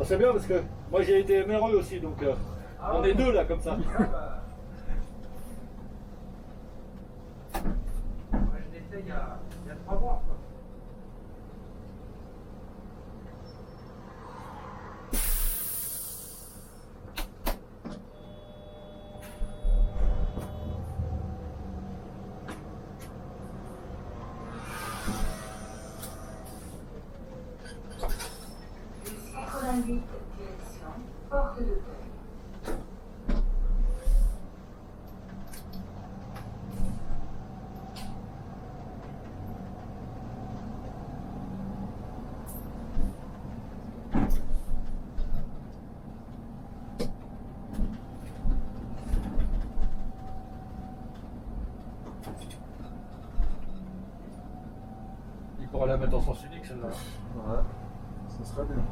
c'est bien parce que moi j'ai été MRE aussi, donc on est deux là comme ça. Moi, je l'ai fait il y a 3 mois. Quoi. Direction Porte de Teuil. Il pourra la mettre en sens unique celle-là. Ouais, ça serait bien.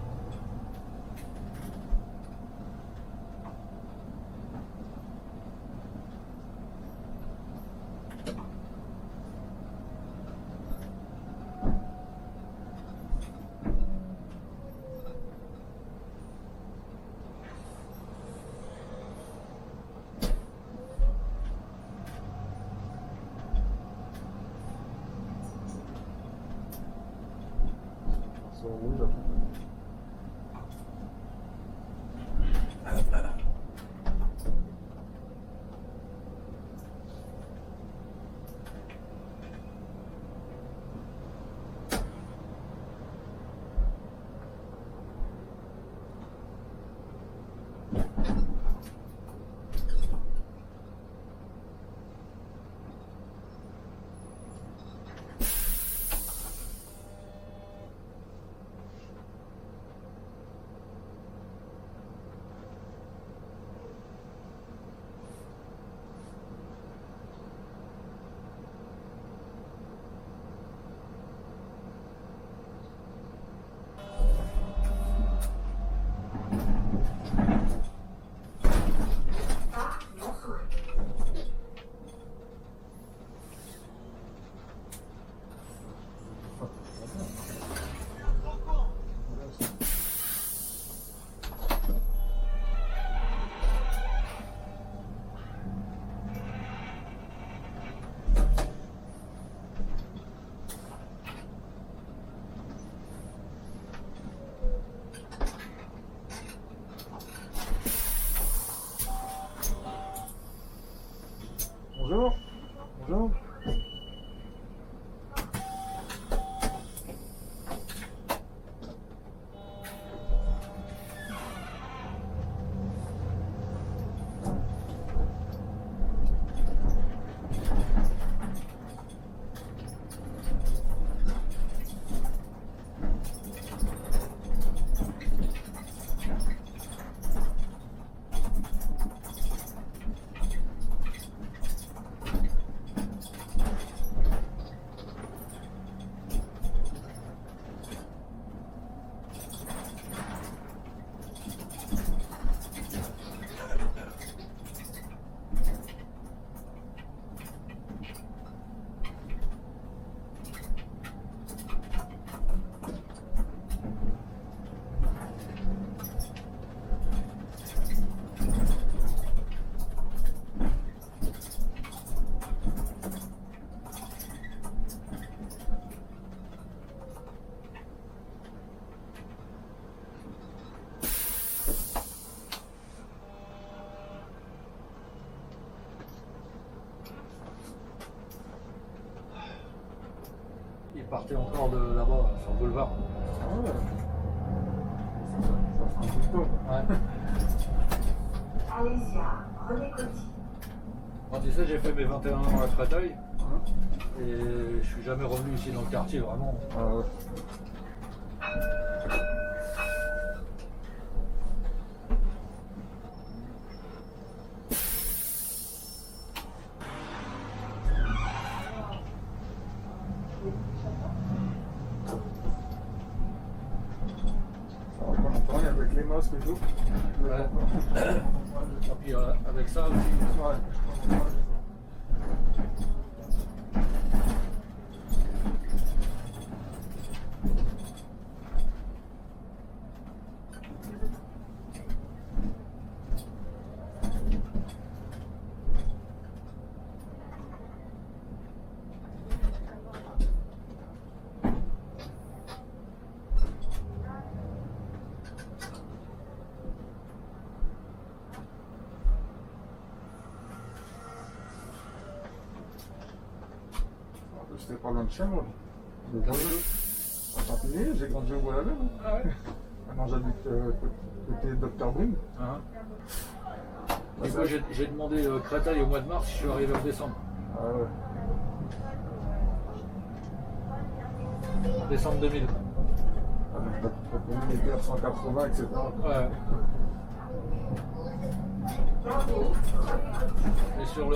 Ça roule là. Bonjour. Bonjour. Il partait encore de là-bas, sur le boulevard. Ah ouais. Ça fera un peu de temps. Ouais. Alésia, René Coty. Moi, tu sais, j'ai fait mes 21 ans à Créteil Hein. et je suis jamais revenu ici dans le quartier, vraiment. Ah ouais. Ça va pas longtemps, et avec les masques et tout. Ouais. Et puis avec ça aussi. Ouais. c'était pas loin de chez moi. De Bois-le-Loup. À Champigny, j'ai grandi au Bois-le-Loup. Ah ouais. Maintenant j'habite côté Dr Brune. Hein. Et moi j'ai demandé Créteil au mois de mars, je suis arrivé en décembre. Ah ouais. Décembre 2000. Ah, donc t'as connu les guerres 180, etc. Ouais. Et sur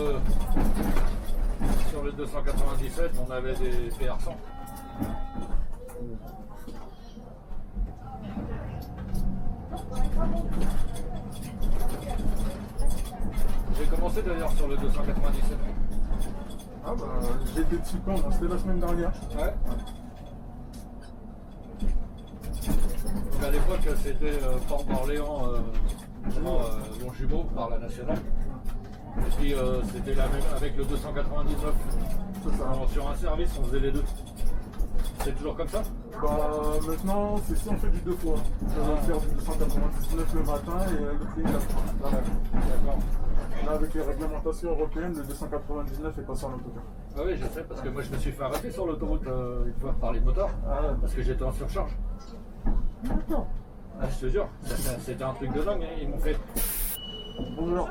le 297, on avait des PR100. J'ai commencé d'ailleurs sur le 297. Ah bah j'ai été dessus quand? C'était la semaine dernière. Ouais. Donc à l'époque c'était Port d'Orléans, Longjumeau par la nationale. Et puis c'était la même avec le 299. C'est ça. Alors, sur un service on faisait les deux. C'est toujours comme ça? Bah maintenant c'est si on fait du deux fois. On va faire du 299 le matin et le client la même. D'accord. Là avec les réglementations européennes, le 299 est passé en autocar. Ah oui, je sais, parce que moi je me suis fait arrêter sur l'autoroute une fois par les motards, Ah ouais. parce que j'étais en surcharge. D'accord. Ah, je te jure, c'était un truc de dingue, hein. Ils m'ont fait. Bonjour.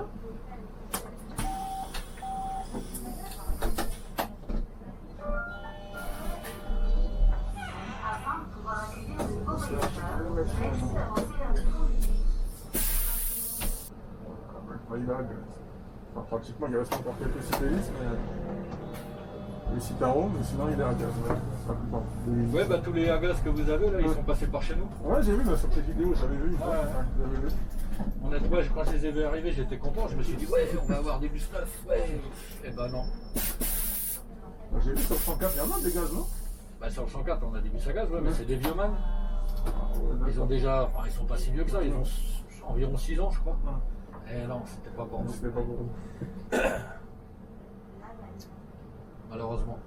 Afin de pouvoir accueillir de nouveaux voyageurs, merci d'avancer vers le tour. Il a, enfin, pratiquement il reste encore quelques cyclistes, mais les Citaro, mais sinon il est à gaz, la plupart. Ouais, bah tous les Agas que vous avez là, ils sont passés par chez nous. Ouais, j'ai vu sur tes vidéos, j'avais vu. Ouais. J'avais vu. Honnêtement, quand je les ai vus arriver, j'étais content. Je me suis dit, ouais, on va avoir des bus neufs, ouais. Et bah non. J'ai vu sur le 104, il y en a des gaz, non? Bah sur le 104, on a des bus à gaz, ouais, mais c'est des vieux man. Ouais, Ils ont déjà. Enfin, ils sont pas si vieux que ça, ils ont environ 6 ans, je crois. Ah. Et non, c'était pas pour nous. C'était pas pour nous. Malheureusement.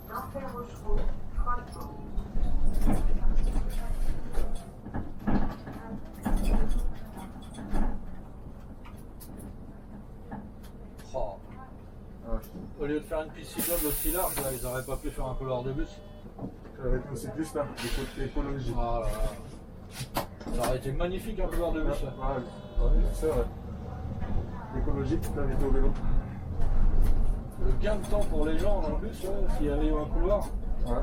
L'enfer Rochereau, Froidefond. Oh. Ah, Au lieu de faire une piste cyclable aussi large, là, ils auraient pas pu faire un couloir de bus. avec nos cyclistes, là, des côtés écologiques. Ah là là. Ça aurait été magnifique un couloir de bus. là. Ouais, c'est vrai. Écologique, tu été au vélo. Le gain de temps pour les gens en plus, s'il y avait eu un couloir. Ouais.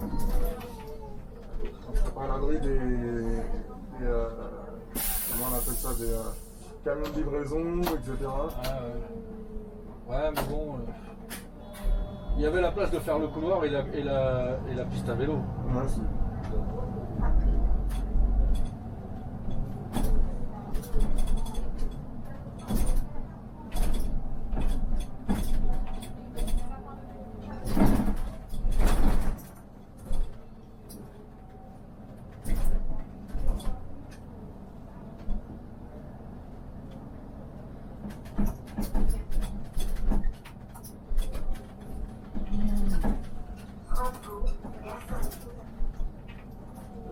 On serait pas à l'abri des comment on appelle ça, des camions de livraison, etc. Ah, ouais, mais bon. Il y avait la place de faire le couloir et la piste à vélo. Ouais, c'est...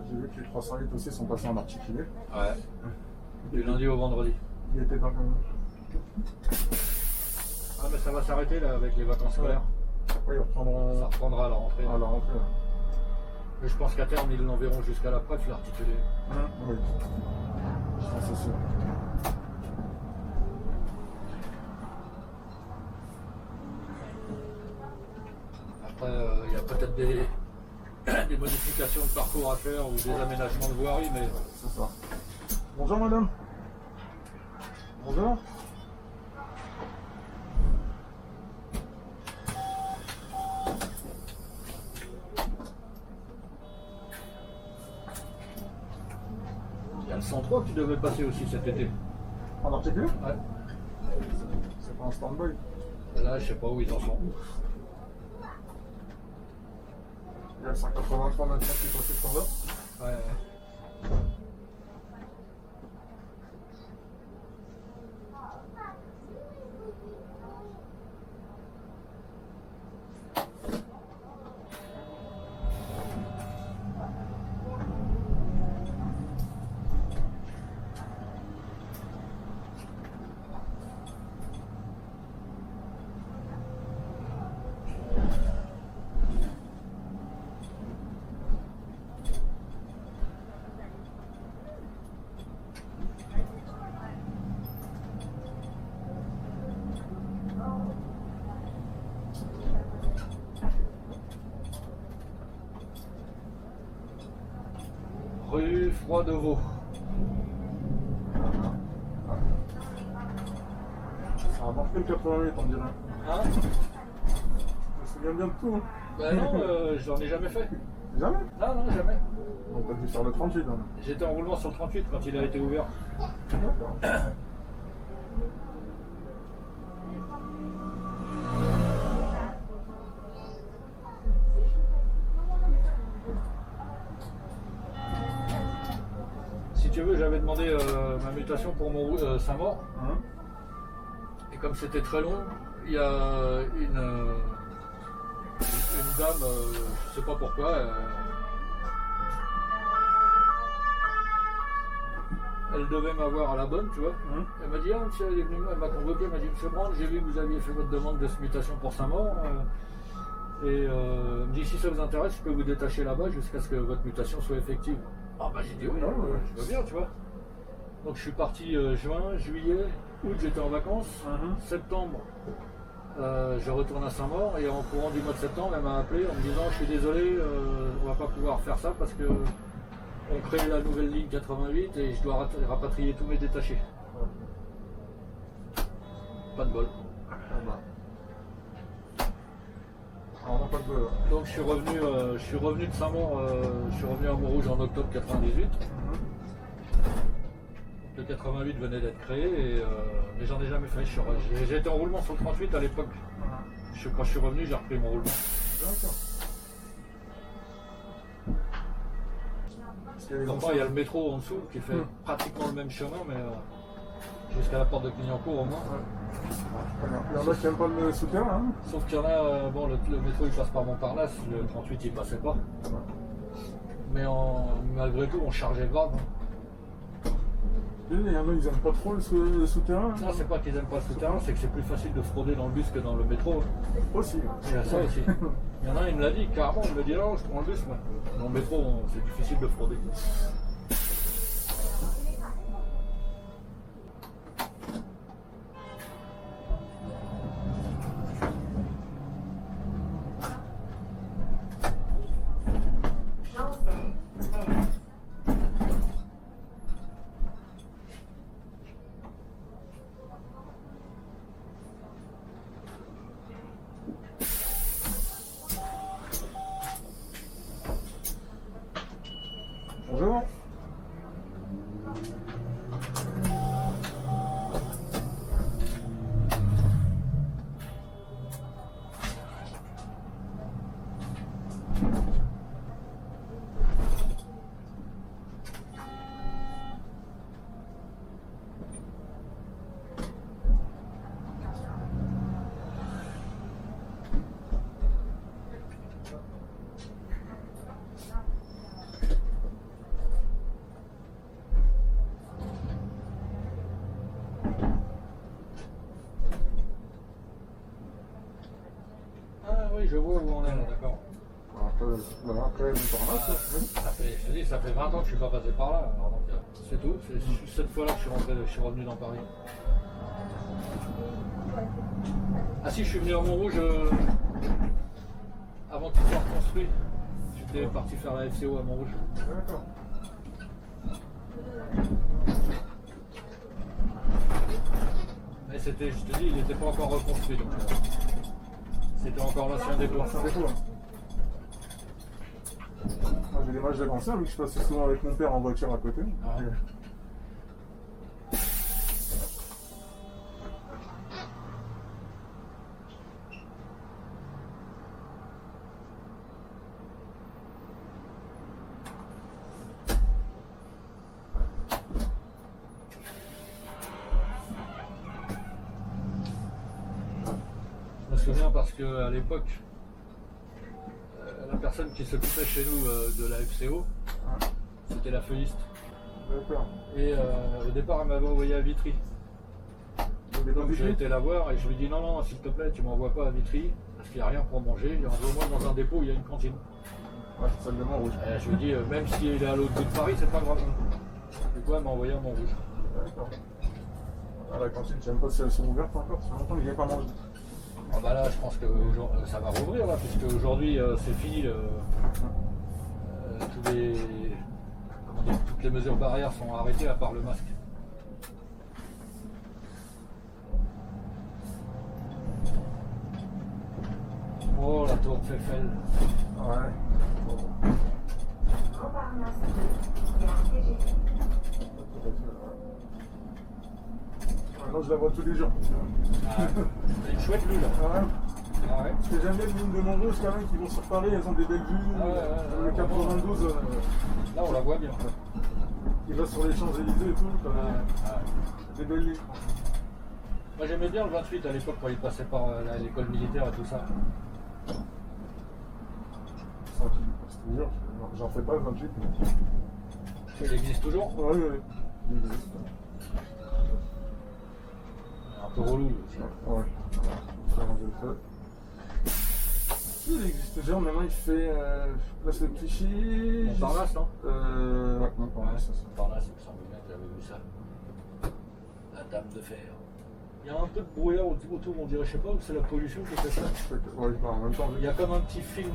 J'ai vu que les 308 aussi sont passés en articulé. Ouais. Du lundi au vendredi. Il était dans le... Ah, mais ça va s'arrêter là avec les vacances scolaires. Oui, ils reprendront Ça reprendra à la rentrée. à la rentrée. Mais je pense qu'à terme, ils l'enverront jusqu'à la preuve, l'articulé. Oui. Je pense aussi. des modifications de parcours à faire ou des aménagements de voirie, mais C'est ça. Bonjour madame. Bonjour. il y a le 103 qui devait passer aussi cet été. En particulier? Ouais. C'est pas un stand-by. Là, je sais pas où ils en sont. Il y a le 183 maintenant qui est passé standard. Ouais, ouais. Rue Froidevaux. Ça a marqué le 88, on dirait. Hein? Je me souviens bien de tout. Hein. Bah non, j'en ai jamais fait. Jamais? Non, non, jamais. On t'a dû faire le 38. Hein. J'étais en roulement sur le 38 quand il a été ouvert. D'accord. Si tu veux, j'avais demandé ma mutation pour mon Saint-Maur. Hein? Et comme c'était très long, il y a une dame, je sais pas pourquoi, elle devait m'avoir à la bonne, tu vois. Elle m'a dit, ah, monsieur, elle est venue, elle m'a convoqué, elle m'a dit, monsieur Brand, j'ai vu que vous aviez fait votre demande de mutation pour Saint-Maur. Et elle me dit, si ça vous intéresse, je peux vous détacher là-bas jusqu'à ce que votre mutation soit effective. Ah bah j'ai dit oui, je veux bien, tu vois. Donc je suis parti juin, juillet, août, j'étais en vacances. Septembre, je retourne à Saint-Maur et en courant du mois de septembre, elle m'a appelé en me disant, je suis désolé, on va pas pouvoir faire ça parce que on crée la nouvelle ligne 88 et je dois rapatrier tous mes détachés. Pas de bol. Ah bah. On n'a pas de bol. Donc je suis revenu de Saint-Maur, je suis revenu à Montrouge en octobre 98. Le 88 venait d'être créé, mais j'en ai jamais fait. J'ai été en roulement sur le 38 à l'époque. Quand je suis revenu, j'ai repris mon roulement. D'accord. Enfin, il y a le métro en dessous qui fait pratiquement le même chemin, mais jusqu'à la porte de Clignancourt au moins. Il y en a qui n'aiment pas le souterrain. Hein. Sauf qu'il y en a, bon, le métro il passe par Montparnasse, le 38 il passait pas. Mais malgré tout, on chargeait grave. Il y en a, ils n'aiment pas trop le souterrain. Non, c'est pas qu'ils aiment pas le souterrain, c'est que c'est plus facile de frauder dans le bus que dans le métro. Aussi. Il y a ça aussi. Il y en a un, il me l'a dit carrément, il me dit non, je prends le bus moi. Dans le métro, c'est difficile de frauder. Bonjour. Oui, je vois où on est là, d'accord. Après Montparnasse, Je te dis, ça fait 20 ans que je suis pas passé par là. Alors donc, c'est tout. C'est cette fois-là que je suis revenu dans Paris. Ah si, je suis venu à Montrouge avant qu'il soit reconstruit, j'étais parti faire la FCO à Montrouge. D'accord. Mais c'était, je te dis, il n'était pas encore reconstruit. Donc, c'était encore l'ancien dépôt. C'est un dépôt. Hein. Moi, j'ai des matchs d'avanceurs, vu que je passais souvent avec mon père en voiture à côté. Ah. Je me souviens parce qu'à l'époque, la personne qui s'occupait chez nous de la FCO, c'était la feuilliste. D'accord. Et au départ, elle m'avait envoyé à Vitry. Donc j'ai été la voir et je lui dis non, non, s'il te plaît, tu m'envoies pas à Vitry parce qu'il n'y a rien pour manger. Envoie-moi dans un dépôt où il y a une cantine. Ouais, c'est celle de Montrouge. Et je lui dis, même s'il est à l'autre bout de Paris, c'est pas grave. Du coup, elle m'a envoyé à Montrouge. D'accord. Ah, la cantine, je sais même pas si elles sont ouvertes encore, ça fait longtemps que je n'ai pas mangé. Ah bah là, je pense que ça va rouvrir là, puisque aujourd'hui c'est fini. Toutes les mesures barrières sont arrêtées à part le masque. Oh, la tour Eiffel. Ouais. Montparnasse 2, gare TGV. Maintenant, je la vois tous les jours. Ah, c'est une chouette vue là. Ah ouais. Ah ouais. Parce que j'aime bien les lignes de Montrouge quand même qui vont sur Paris, elles ont des belles vues. Ah ouais, le 92, Là, on la voit bien. il va sur les Champs-Élysées et tout. Quand même. Des belles lignes. Moi, j'aimais bien le 28 à l'époque quand il passait par l'école militaire et tout ça. C'est dur. J'en fais pas le 28. Mais... Il existe toujours. Oui, oui. Il existe. Un peu relou lui aussi. Ouais. Il existe toujours, maintenant il fait place de Clichy. Montparnasse, non? Ouais, Montparnasse. Montparnasse, il me semble bien que j'avais vu ça. La dame de fer. Il y a un peu de brouillard autour, on dirait, je sais pas, c'est la pollution qui fait ça. Ouais, en même temps, Il y a comme un petit film.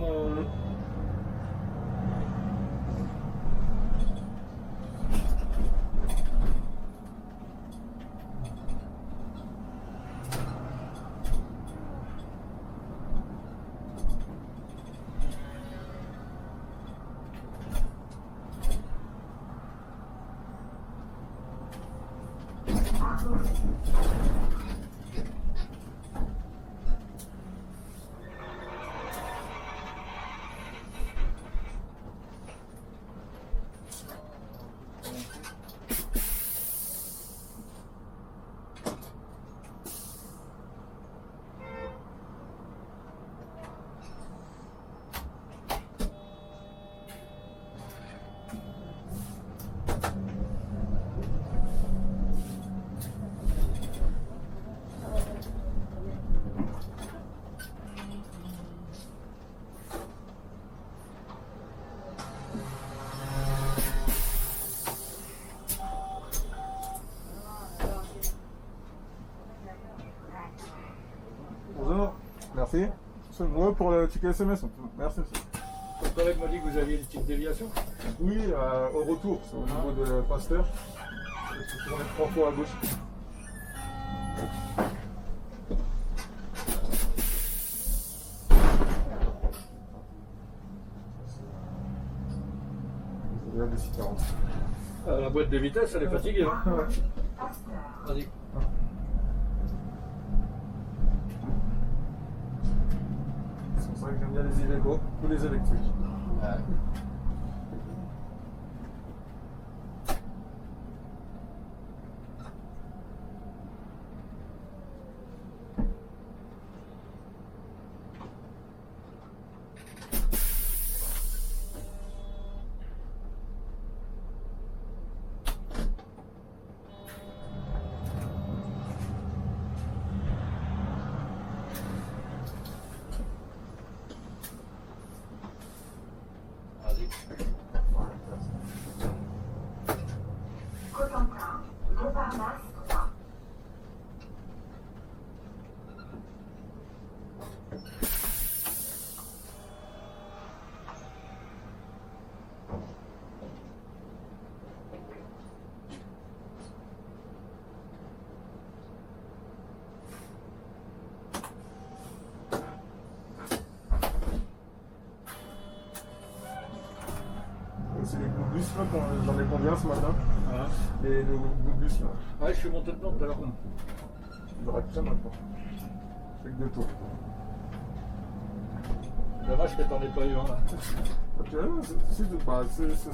Bonjour, merci. Moi pour le ticket SMS. Merci. Votre collègue m'a dit que vous aviez une petite déviation. Oui, au retour, c'est au niveau de Pasteur. Il faut tourner 3 fois à gauche. Il y a des citernes. La boîte de vitesse, elle est fatiguée. Hein. Vas-y. C'est pour ça que j'aime bien les Iveco ou les électriques. Ouais. Vas-y. Cotentin, Montparnasse 3. C'est les bouts de bus là, j'en ai combien ce matin? Hein. Les nouveaux bouts de bus là. Ouais, je suis monté dedans tout à l'heure. Il aurait que ça maintenant. Avec deux tours. Dommage que t'en aies pas eu un là. Ok, ce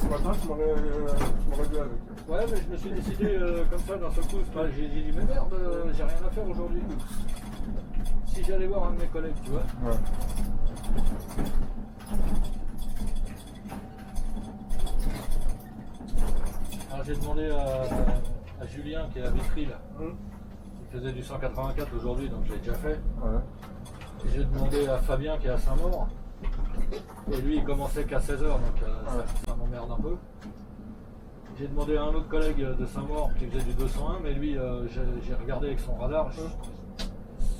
matin, je m'aurais vu avec. Ouais, mais je me suis décidé comme ça d'un seul coup. J'ai dit, mais merde, j'ai rien à faire aujourd'hui. Si j'allais voir un de mes collègues, tu vois. Ouais. Alors j'ai demandé à Julien qui est à Vitry là. Il faisait du 184 aujourd'hui, donc je l'ai déjà fait. Ouais. Et j'ai demandé à Fabien qui est à Saint-Maur. Et lui il commençait qu'à 16h, donc ça m'emmerde un peu. J'ai demandé à un autre collègue de Saint-Maur qui faisait du 201, mais lui j'ai regardé avec son radar.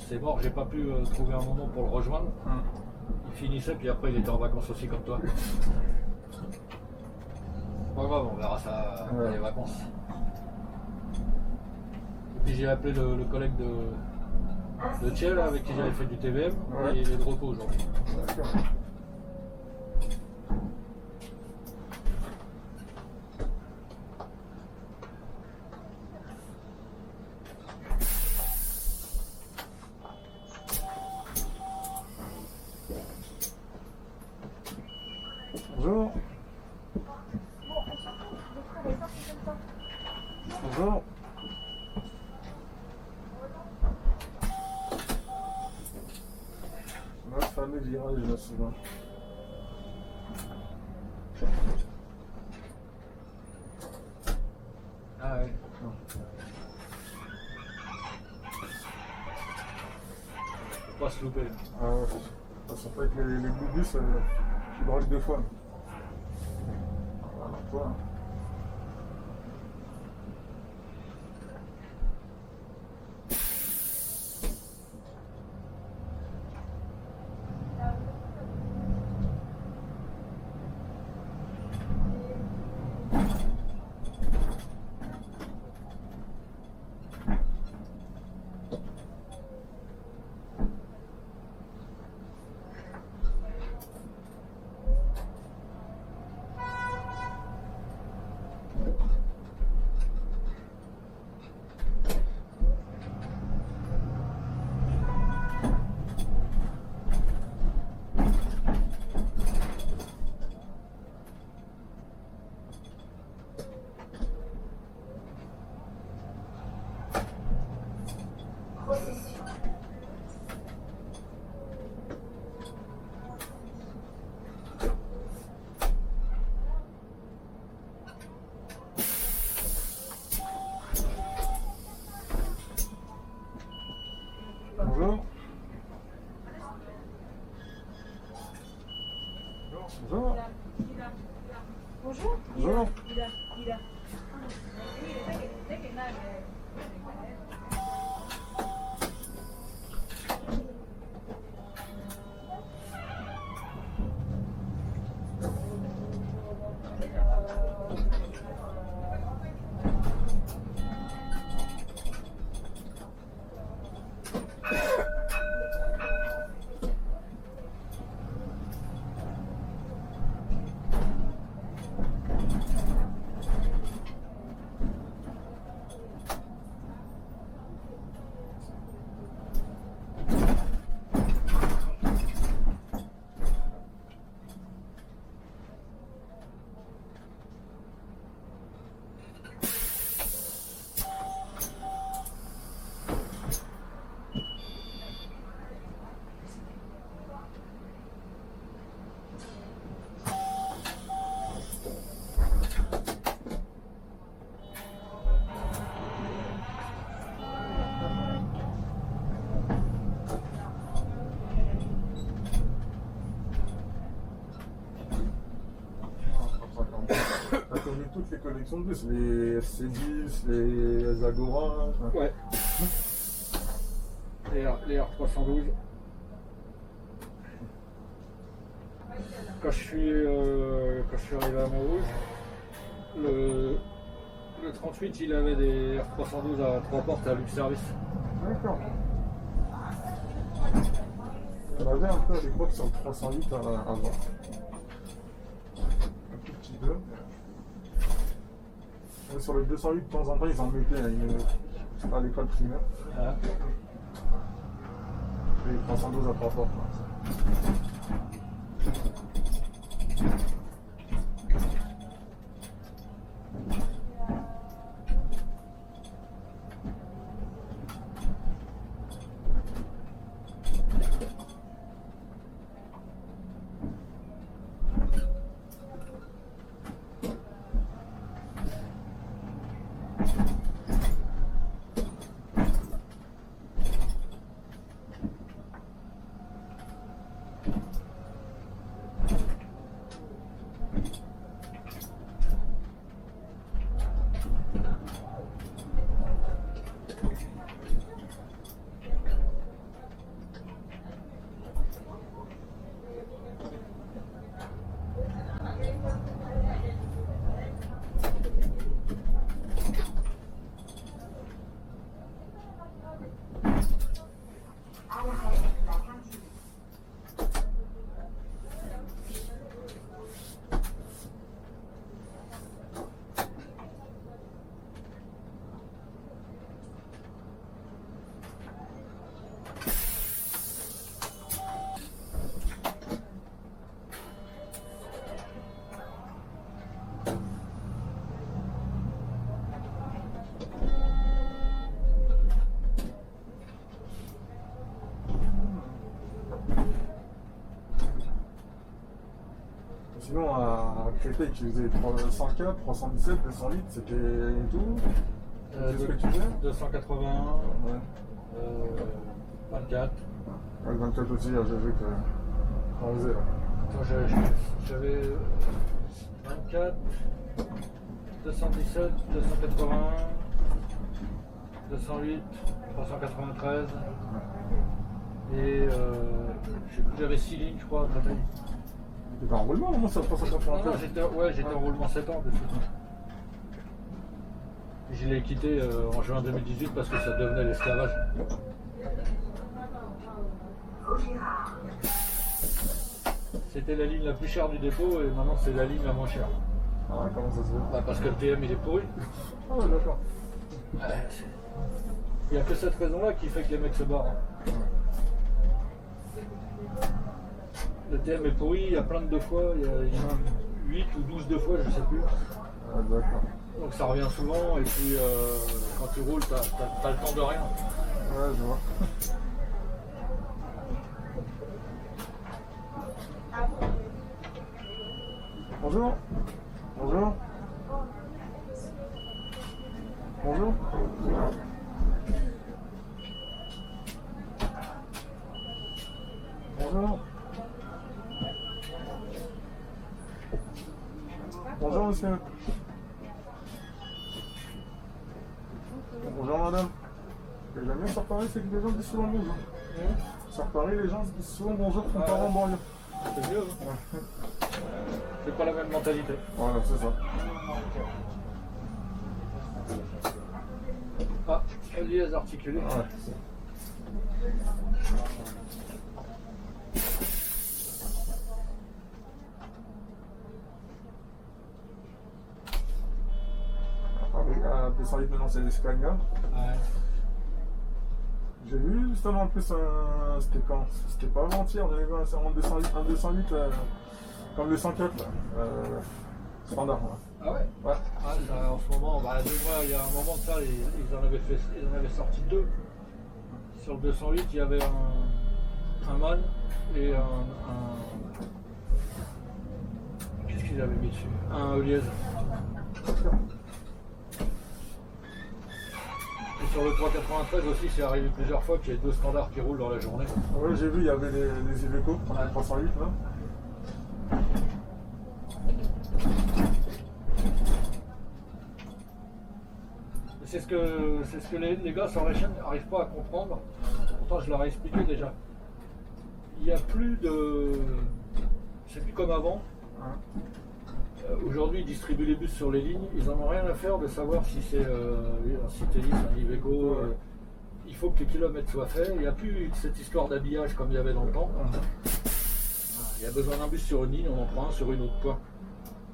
C'est mort, j'ai pas pu trouver un moment pour le rejoindre. Il finissait, puis après il était en vacances aussi comme toi. Pas grave, on verra ça dans les vacances. Et puis j'ai appelé le collègue de Thiel avec qui j'avais fait du TVM, et il est de repos aujourd'hui. D'accord. Bonjour. Bonjour. Le fameux virage là, souvent. Ah ouais. Faut pas se louper. Ah ouais. Ça sent pas avec les bouts de bus, tu braques deux fois. Voilà, toi. Bonjour. Bonjour. Bonjour. Bonjour. T'as connu toutes les collections de bus, les FC10, les Agora. Ouais. Les R312. Quand je suis arrivé à Montrouge, le 38 il avait des R312 à 3 portes à Lux Service. D'accord. On avait un peu à l'époque sur le 308 avant. Un tout petit peu. Et sur le 208, de temps en temps, ils en mettaient à l'école primaire. Ah. Et 312 à 3 portes. À l'arrêt, la cantine. Sinon, à Créteil, tu faisais 104, 317, 208, c'était tout. Qu'est-ce que tu faisais 281, Ouais. 24. Ouais, le 24 aussi, j'ai vu qu'on faisait là. Attends, j'avais 24, 217, 281, 208, 393. Et j'avais 6 lignes, je crois, à Créteil. T'étais en roulement, non, ça 393? Non, j'étais en roulement 7 ans. Je l'ai quitté en juin 2018 parce que ça devenait l'esclavage. C'était la ligne la plus chère du dépôt et maintenant c'est la ligne la moins chère. Ah ouais, comment ça se fait? Bah, parce que le TM il est pourri. Ah ouais, d'accord. Il n'y a que cette raison-là qui fait que les mecs se barrent. Le TM est pourri, il y a plein de deux fois, il y en a 8 ou 12 deux fois, je sais plus. Ah, d'accord. Donc ça revient souvent et puis quand tu roules, t'as le temps de rien. Ouais, je vois. Bonjour. Bonjour. Bonjour. Bonjour. Bonjour monsieur. Bonjour madame. Et j'aime bien sur Paris, c'est que les gens disent souvent bonjour. Sur Paris, les gens disent souvent bonjour comparé en banlieue. C'est mieux. Hein. C'est pas la même mentalité. Voilà, c'est ça. Ah, liesse articulée. Ouais. Avec un descendant maintenant, c'est l'Escagna. Ouais. J'ai vu justement en plus, c'était quand? C'était pas avant-hier, j'avais vu un 208 comme le 104 là, standard. Ouais. Ah ouais? Ouais. Ah, ça, en ce moment, bah, il y a un moment de ça, ils en avaient sorti deux. Sur le 208, il y avait un MAN et qu'est-ce qu'ils avaient mis dessus? Un Euliez. Et sur le 393 aussi, c'est arrivé plusieurs fois qu'il y ait deux standards qui roulent dans la journée. Ouais, j'ai vu, il y avait les Iveco, 308 là. C'est ce que les gars sur la chaîne n'arrivent pas à comprendre. Pourtant, je leur ai expliqué déjà. Il n'y a plus de. C'est plus comme avant. Aujourd'hui, ils distribuent les bus sur les lignes. Ils n'en ont rien à faire de savoir si c'est un Citélis, un Iveco. Il faut que les kilomètres soient faits. Il n'y a plus cette histoire d'habillage comme il y avait dans le temps. Il y a besoin d'un bus sur une ligne, on en prend un sur une autre. Quoi.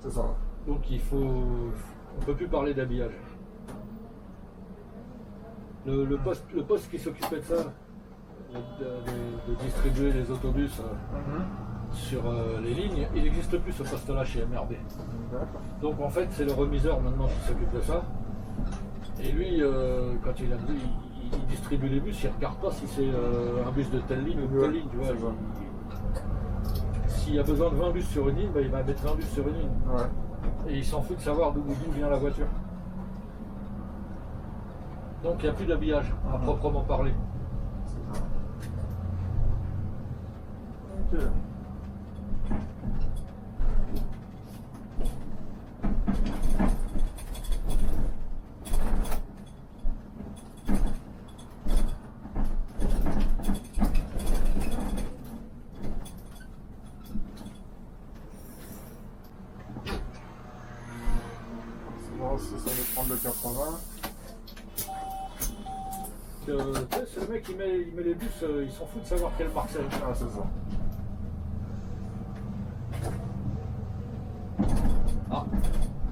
C'est ça. Donc il faut On ne peut plus parler d'habillage. Le poste qui s'occupait de ça, de distribuer les autobus sur les lignes, il n'existe plus ce poste-là chez MRB. D'accord. Donc en fait, c'est le remiseur maintenant qui s'occupe de ça. Et lui, quand il distribue les bus, il ne regarde pas si c'est un bus de telle ligne ou de telle ligne. Tu vois, s'il y a besoin de 20 bus sur une ligne, il va mettre 20 bus sur une ligne. Ouais. Et il s'en fout de savoir d'où vient la voiture. Donc il n'y a plus d'habillage à proprement parler. Ok. Bon, si ça veut prendre le 80. C'est le mec qui met les bus, il s'en fout de savoir quelle marque c'est. Ah, c'est ça. Ah,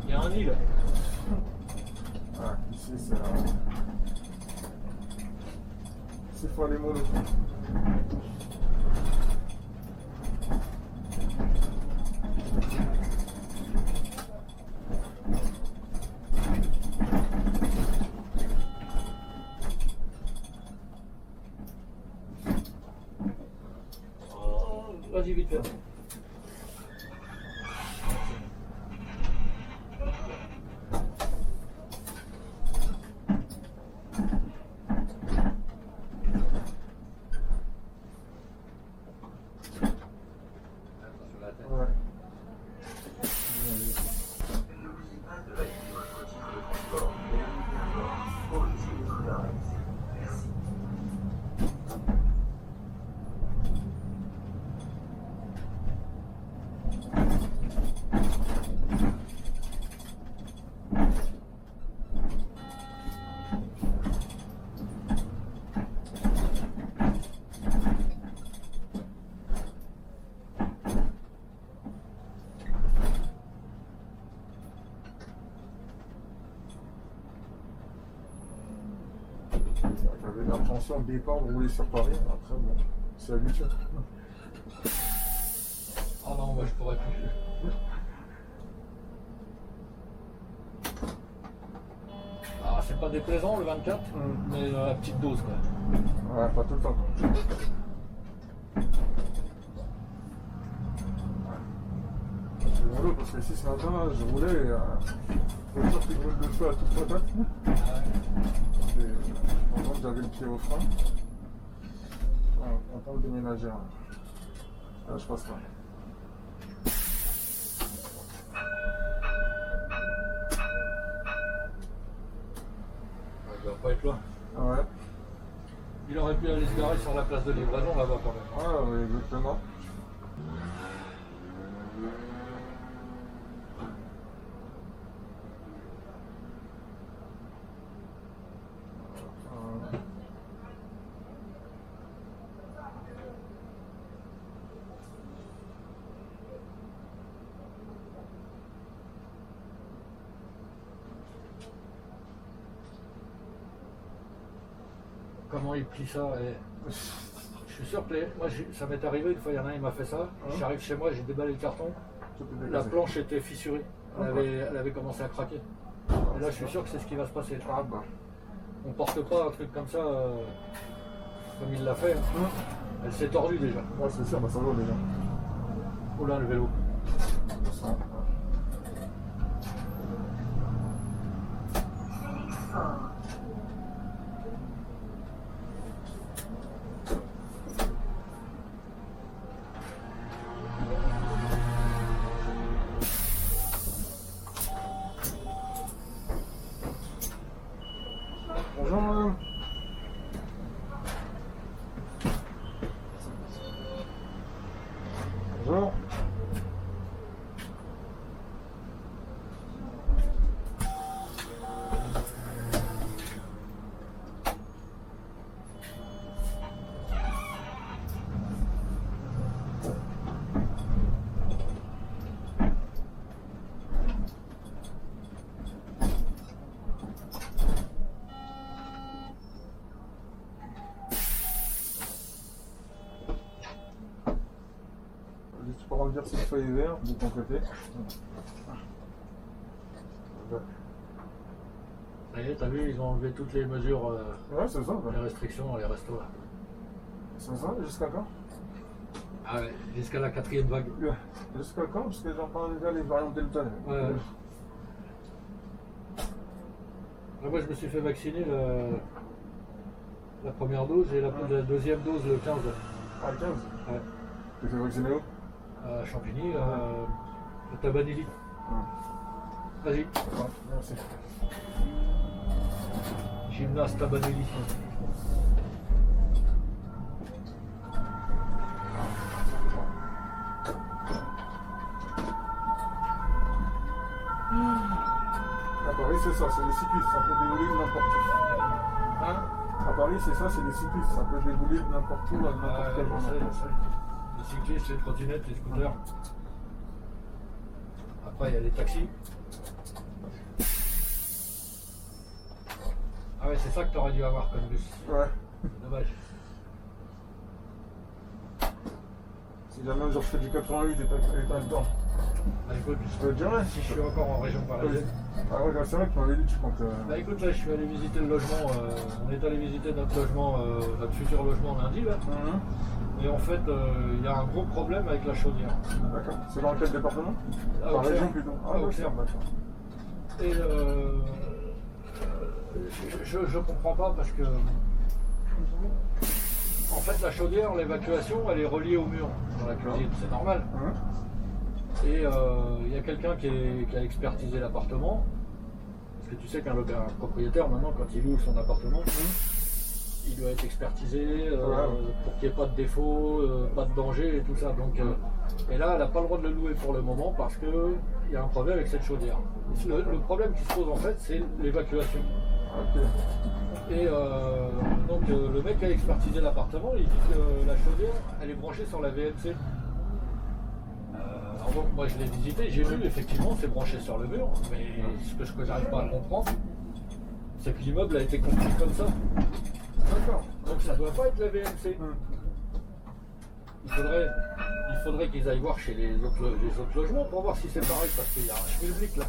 il y a un nid là. Ah, ici c'est c'est fois les monos. Vas-y vite fait. Ouais. J'avais l'intention au départ de rouler sur Paris, après bon, c'est habituel. Ah non, moi je pourrais plus. Ah, c'est pas déplaisant le 24, mais à petite dose quoi. Ouais, pas tout le temps. C'est rigolo parce que ici ce matin, je roulais et voiture qui roule de feu à toute patate. Et pendant que j'avais le pied au frein, on tente de déménager. Là, je passe pas. Il doit pas être loin. Ouais, Il aurait pu aller se garer sur la place de livraison là-bas quand même. ouais, exactement. Comment il plie ça et... Je suis sûr que ça m'est arrivé une fois, il y en a un, il m'a fait ça. J'arrive chez moi, j'ai déballé le carton. La planche était fissurée. Elle avait commencé à craquer. Et là, je suis sûr que c'est ce qui va se passer. Ah bah. On porte pas un truc comme ça comme il l'a fait. Hein. Elle s'est tordue déjà. Ouais, c'est sûr, bah ça va déjà. Oh là, le vélo. Ça. Bonjour madame. Bonjour. dire si le feu est vert de ton côté. Ça y est, t'as vu, ils ont enlevé toutes les mesures, Ouais, c'est ça. les restrictions dans les restos là. C'est ça, jusqu'à quand? Ah ouais, jusqu'à la 4e vague. Jusqu'à quand? Parce que j'entends déjà les variantes Delta. Ouais. Moi, je me suis fait vacciner la première dose et la deuxième dose le 15 Ah, le 15? Ouais. Tu t'es vacciné où? à Champigny, à Tabanelli. Vas-y, Ouais, merci. gymnase Tabanelli. À Paris, c'est ça, c'est les cyclistes, ça peut dérouler de n'importe où. Hein? À Paris, c'est ça, c'est les cyclistes, ça peut dérouler de n'importe où, à n'importe quel moment. je sais. Les cyclistes, les trottinettes, les scooters. Après, il y a les taxis. Ah ouais, c'est ça que tu aurais dû avoir comme bus. Ouais. Dommage. Si jamais un jour je fais du 88 et t'as le temps, Bah écoute, je te le dirai. si je suis encore en région parisienne. Ah ouais, c'est vrai que tu m'avais dit, tu comptes. Bah écoute, là je suis allé visiter le logement, on est allé visiter notre logement, notre futur logement lundi là. Et en fait, il y a un gros problème avec la chaudière. D'accord. C'est dans quel département? À Par Auxerre. région plutôt. À Ah, Auxerre. d'accord. Et je comprends pas parce que en fait la chaudière, l'évacuation, elle est reliée au mur dans la cuisine, c'est normal. Et il y a quelqu'un qui a expertisé l'appartement. Parce que tu sais qu'un propriétaire maintenant, quand il loue son appartement, il doit être expertisé pour qu'il n'y ait pas de défaut, pas de danger et tout ça. Donc, et là, elle n'a pas le droit de le louer pour le moment parce qu'il y a un problème avec cette chaudière. Le problème qui se pose en fait, c'est l'évacuation. Ok. Et donc le mec qui a expertisé l'appartement, il dit que la chaudière, elle est branchée sur la VMC. Alors donc, moi je l'ai visité, j'ai vu effectivement c'est branché sur le mur, mais ce que je n'arrive pas à comprendre, c'est que l'immeuble a été construit comme ça. D'accord. Donc ça ne doit pas être la VMC. Il faudrait qu'ils aillent voir chez les autres logements pour voir si c'est pareil, parce qu'il y a un schmilblick là.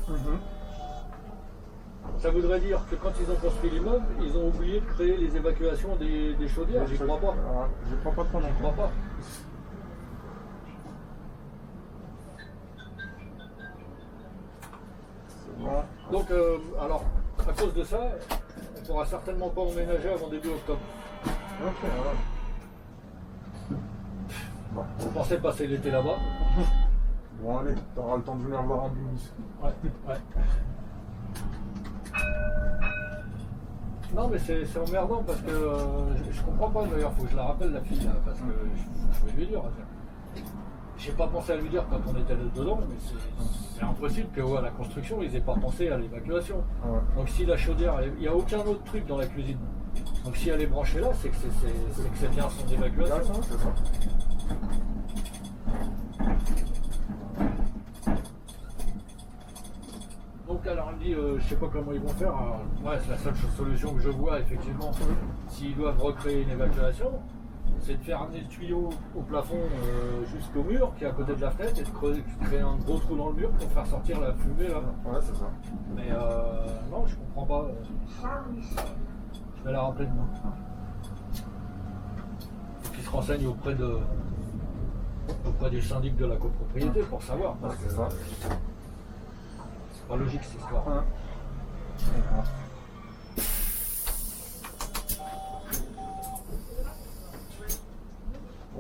Ça voudrait dire que quand ils ont construit l'immeuble, ils ont oublié de créer les évacuations des chaudières, j'y crois pas. J'y crois pas trop non J'y crois pas. Bon. Donc, alors, à cause de ça, on ne pourra certainement pas emménager avant début octobre. Ok, ouais. Bon. On pensait passer l'été là-bas. Bon, allez, t'auras le temps de venir voir un bus. Ouais. Non, mais c'est emmerdant parce que je comprends pas d'ailleurs, faut que je la rappelle la fille là, parce que je vais lui dire. J'ai pas pensé à lui dire quand on était dedans, mais c'est impossible que à la construction ils aient pas pensé à l'évacuation. Ouais. Donc si la chaudière, il n'y a aucun autre truc dans la cuisine. Donc si elle est branchée là, c'est que c'est bien son évacuation. C'est ça. Donc alors elle me dit, je sais pas comment ils vont faire. Ouais, c'est la seule solution que je vois effectivement. S'ils doivent recréer une évacuation, c'est de faire amener le tuyau au plafond jusqu'au mur qui est à côté de la fenêtre et de créer un gros trou dans le mur pour faire sortir la fumée là. Ouais, c'est ça. Mais non, je comprends pas. Je vais la rappeler demain. Faut qu'ils se renseignent auprès des syndics de la copropriété pour savoir. Parce que C'est ça. c'est pas logique cette histoire.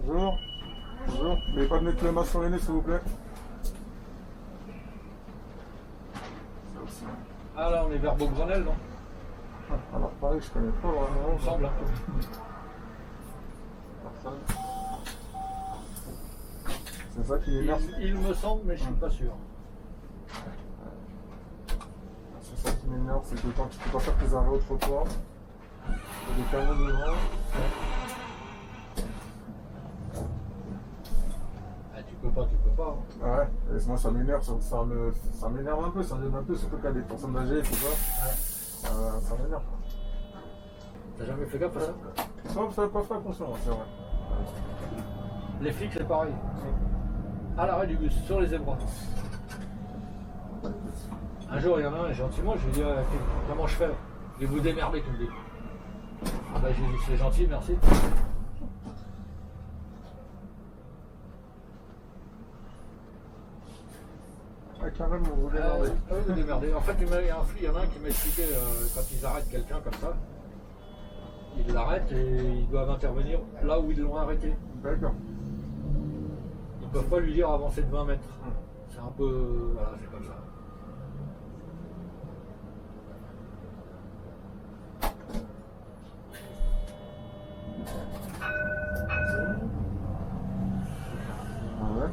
Bonjour. Bonjour. N'oubliez pas de mettre le masque sur les nez, s'il vous plaît. Ah là, on est vers Beaugrenelle, non? Alors, pareil, je connais pas vraiment. Il me semble. Personne. C'est ça qui m'énerve. Il me semble, mais je suis pas sûr. C'est ça qui m'énerve, c'est que quand tu peux pas faire tes arrêts au trottoir, il y a des camions devant. Ah, tu peux pas. Hein. Ouais, et moi ça m'énerve, ça m'énerve un peu, ça m'énerve un peu, surtout qu'il y a des personnes âgées, tout ça. Ça m'énerve. T'as jamais fait gaffe à ça? Ça, vous savez pas faire attention, c'est vrai. Les flics, c'est pareil. à l'arrêt du bus, sur les zébras. Un jour, il y en a un, gentiment, je lui dis comment je fais là? Je vais vous démerder, qu'il me dit. Ah bah, j'ai dit c'est gentil, merci. Ah, carrément, vous démerdez. Vous démerdez. En fait, il y en a un qui m'a expliqué quand ils arrêtent quelqu'un comme ça, ils l'arrêtent et ils doivent intervenir là où ils l'ont arrêté. D'accord. Ils ne peuvent pas lui dire avancer de 20 mètres. C'est un peu. Voilà, c'est comme ça. Ah ouais.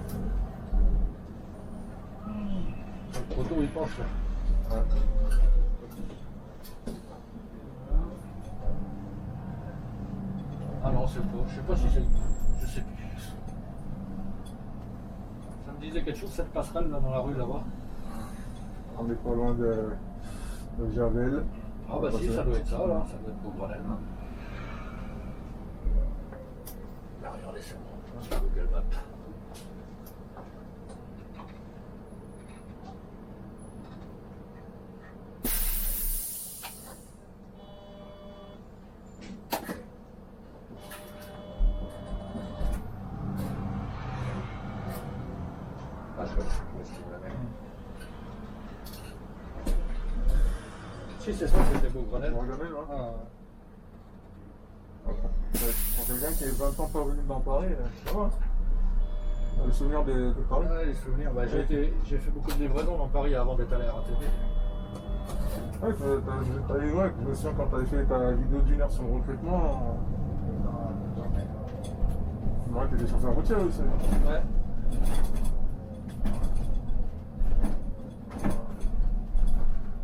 Le poteau il penche là. Ouais. Ah non, c'est pas. Je sais pas si c'est. Je sais plus. Ça me disait quelque chose cette passerelle là dans la rue là-bas. On n'est pas loin de Javel. Ah bah si, ça doit être ça là, ça doit être Beaugrenelle. Là, regardez, c'est bon, sur Google Maps. Ah, je vois, c'est la même. Si, c'est ça, c'était Beaugrenelle. Beaugrenelle, ouais. Ah. Pour quelqu'un qui est 20 ans pas venu dans Paris, ça va. Les souvenirs de Paris. Ouais, les souvenirs. Bah, j'ai fait beaucoup de livraisons dans Paris avant d'être à la RATP. Ouais, t'as eu, ouais, je me souviens quand t'avais fait ta vidéo d'une heure sur le recrutement. Ouais, t'étais chauffeur routier aussi. Ouais.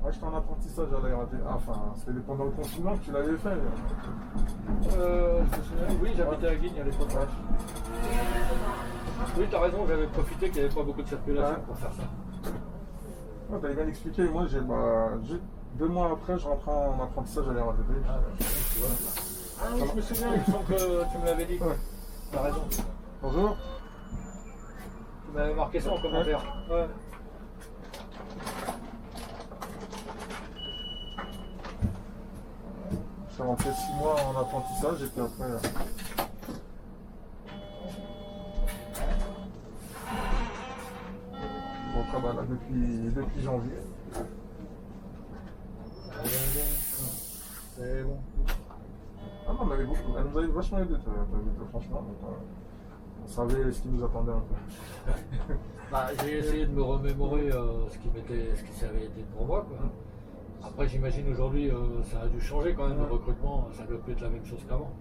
Ouais, j'étais en apprentissage à la RATP. Ah, enfin, c'était pendant le confinement que tu l'avais fait. Je me souviens, oui, j'habitais à Guigne à l'époque. Oui, t'as raison, j'avais profité qu'il n'y avait pas beaucoup de circulation pour faire ça. Ouais, t'avais bien expliqué. Moi, j'ai 2 mois après, je rentrais en apprentissage à la RATP. Ah, bah, tu vois. Ah oui, je me souviens, il me semble que tu me l'avais dit. Ouais. T'as raison. Bonjour. Tu m'avais marqué ça en commentaire. Ouais. Je suis rentré 6 mois en apprentissage et puis après. Bon, après, bah, là, depuis janvier. C'est bon. Ah non, elle nous avait vachement aidé, franchement. Donc, on savait ce qui nous attendait un peu. Bah, j'ai essayé de me remémorer ce qui avait été pour moi, quoi. Après, j'imagine aujourd'hui, ça a dû changer quand même le recrutement. Ça doit plus être la même chose qu'avant.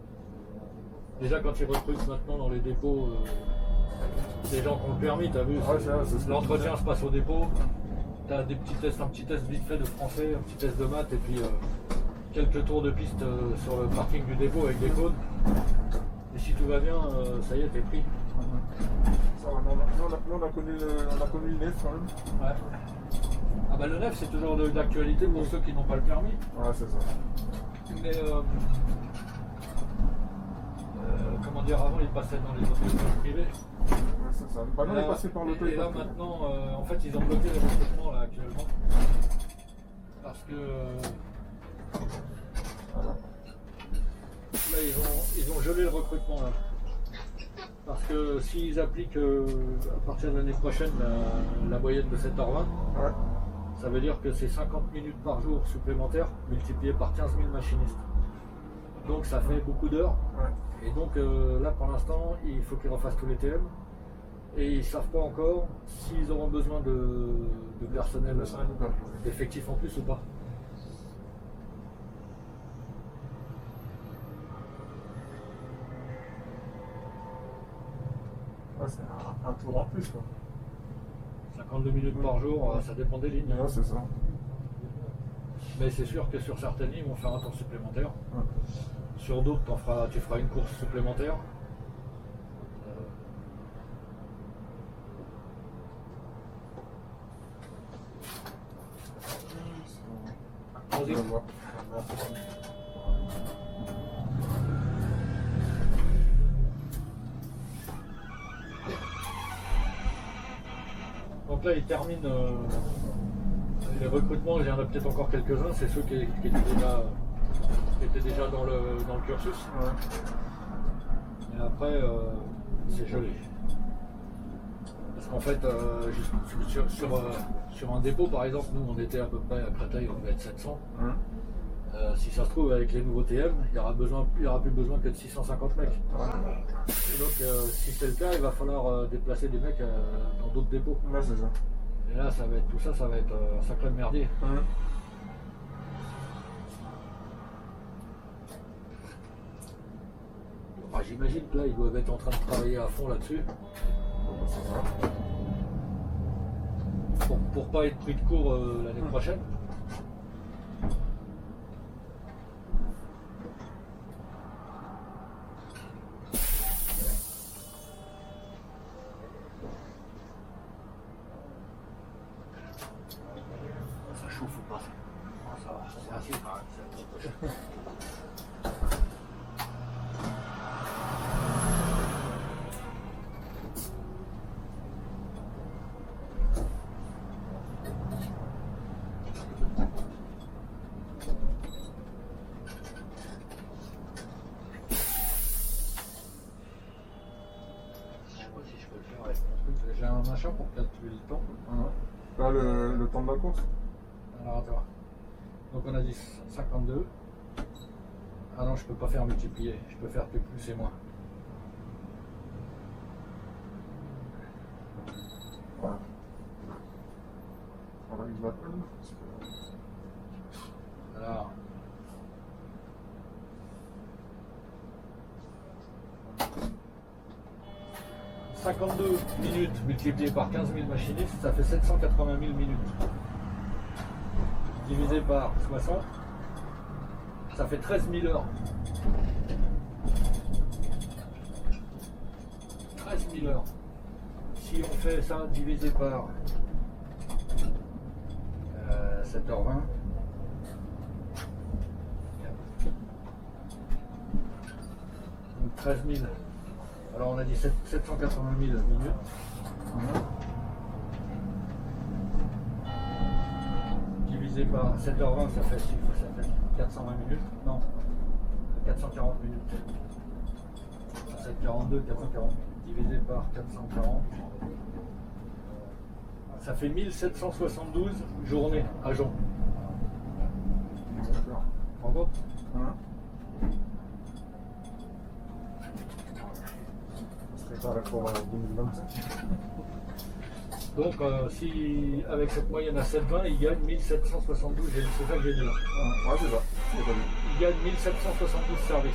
Déjà, quand ils recrutent maintenant dans les dépôts, des gens qui ont le permis, t'as vu, l'entretien se passe au dépôt. T'as des petits tests, un petit test vite fait de français, un petit test de maths, et puis quelques tours de piste sur le parking du dépôt avec des codes. Et si tout va bien, ça y est, t'es pris. Ça va, nous, on a connu le nef quand même. Ouais. Ah bah le nef, c'est toujours d'actualité pour ceux qui n'ont pas le permis. Ouais, c'est ça. Mais comment dire, avant ils passaient dans les auto-écoles privées. Ouais, c'est ça. Bah, on est passé par l'auto-école. Et là maintenant, en fait, ils ont bloqué les recrutements là actuellement. Parce que là, ils ont gelé le recrutement là. Parce que s'ils appliquent à partir de l'année prochaine la moyenne de 7h20, ouais. Ça veut dire que c'est 50 minutes par jour supplémentaires multiplié par 15 000 machinistes. Donc ça fait beaucoup d'heures. Ouais. Et donc là pour l'instant, il faut qu'ils refassent tous les TM. Et ils ne savent pas encore s'ils auront besoin de personnel, d'effectifs en plus ou pas. Ouais, c'est un tour en plus quoi. 52 minutes par jour, ça dépend des lignes. Ouais, c'est ça. Mais c'est sûr que sur certaines lignes, on va faire un tour supplémentaire. Ouais. Sur d'autres, tu feras une course supplémentaire. Vas-y. là, ils terminent les recrutements. Il y en a peut-être encore quelques-uns. C'est ceux qui étaient déjà dans le cursus. Ouais. Et après, c'est gelé. Parce qu'en fait, sur un dépôt, par exemple, nous, on était à peu près à Créteil, on devait être 700. Si ça se trouve, avec les nouveaux TM, il n'y aura plus besoin que de 650 mecs. Ouais. Et donc, si c'est le cas, il va falloir déplacer des mecs dans d'autres dépôts. Ouais, c'est ça. Et là, ça va être un sacré merdier. Enfin, j'imagine que là, ils doivent être en train de travailler à fond là-dessus. Pour pas être pris de court l'année prochaine. Ça chauffe ou pas? Ça va, c'est assez quand même. J'ai un machin pour calculer le temps. Là, le temps de la course. Alors attends. Donc on a dit 52. Ah non, je peux pas faire multiplier. Je peux faire plus et moins. Voilà. On va y battre. Alors. « 52 minutes multiplié par 15 000 machinistes, ça fait 780 000 minutes. Divisé par 60, ça fait 13 000 heures. 13 000 heures. Si on fait ça divisé par 7h20, donc 13 000. Alors on a dit 780 000 minutes. Divisé par 7h20, ça fait 420 minutes. Non, 440 minutes. 742, 440. Divisé par 440. Ça fait 1772 journées à Jon. D'accord. En gros. Préparé pour 2025. Donc si avec cette moyenne à 7,20, il gagne 1772, c'est ça que j'ai dit là. Ouais, c'est ça. C'est pas bien. Il gagne 1772 services.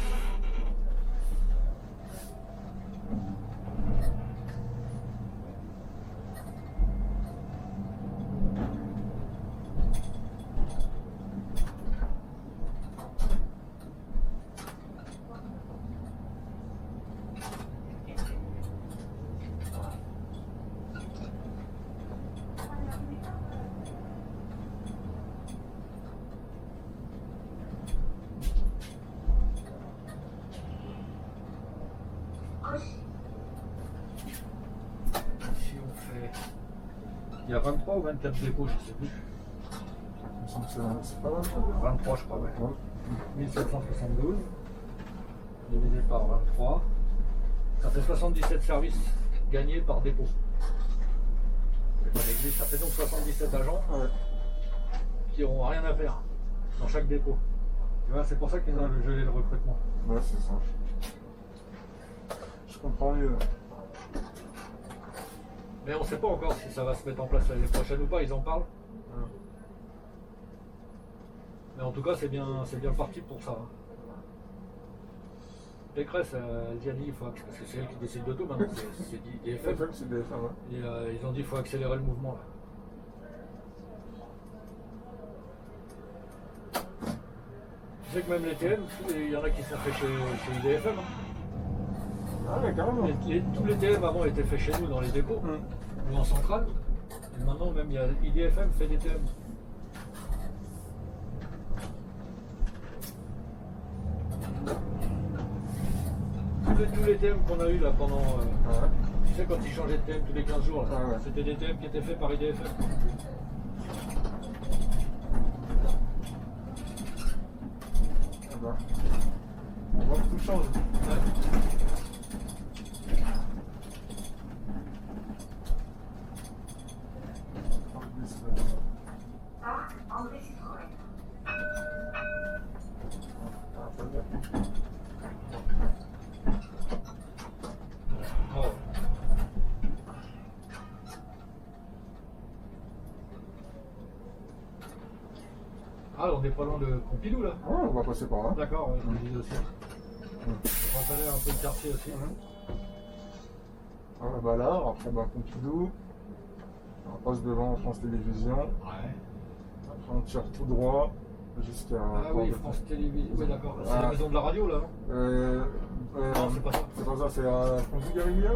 Si on fait... Il y a 23 ou 24 dépôts, je ne sais plus. Il me semble que c'est pas mal. 23 je crois, ouais. 1772 divisé par 23, ça fait 77 services gagnés par dépôt. Ça fait donc 77 agents qui n'auront rien à faire dans chaque dépôt. Tu vois, c'est pour ça qu'ils ont gelé le recrutement. Ouais, c'est ça. Je comprends mieux. Mais on ne sait pas encore si ça va se mettre en place l'année prochaine ou pas, ils en parlent. Mais en tout cas, c'est bien parti pour ça. Pécresse, elle a dit, il faut, parce que c'est elle qui décide de tout maintenant, c'est DFM. C'est DFM, ouais. Et ils ont dit qu'il faut accélérer le mouvement là. Tu sais que même les TM, il y en a qui sont faits chez IDFM. Ah ouais, carrément. Tous les TM avant étaient faits chez nous dans les dépôts, ou en centrale. Et maintenant même il y a IDFM fait des TM. Tous les TM qu'on a eu là pendant Tu sais, quand ils changeaient de thème tous les 15 jours, là, Ah ouais. c'était des thèmes qui étaient faits par IDFM. Ah bah. On voit que tout change. Parc André Citroën. Oh. Ah, on est pas loin de Pompidou là. Ouais, on va passer par là. D'accord, ouais, je me disais aussi. On va aller un peu le quartier aussi. Ah bah là, après bah, Pompidou, on passe devant France Télévisions, Ouais. après on tire tout droit jusqu'à... Ah oui, France Télévisions. Oui, d'accord. C'est la maison de la radio là, non Non, c'est pas ça. C'est pas ça, c'est à France du Garibia.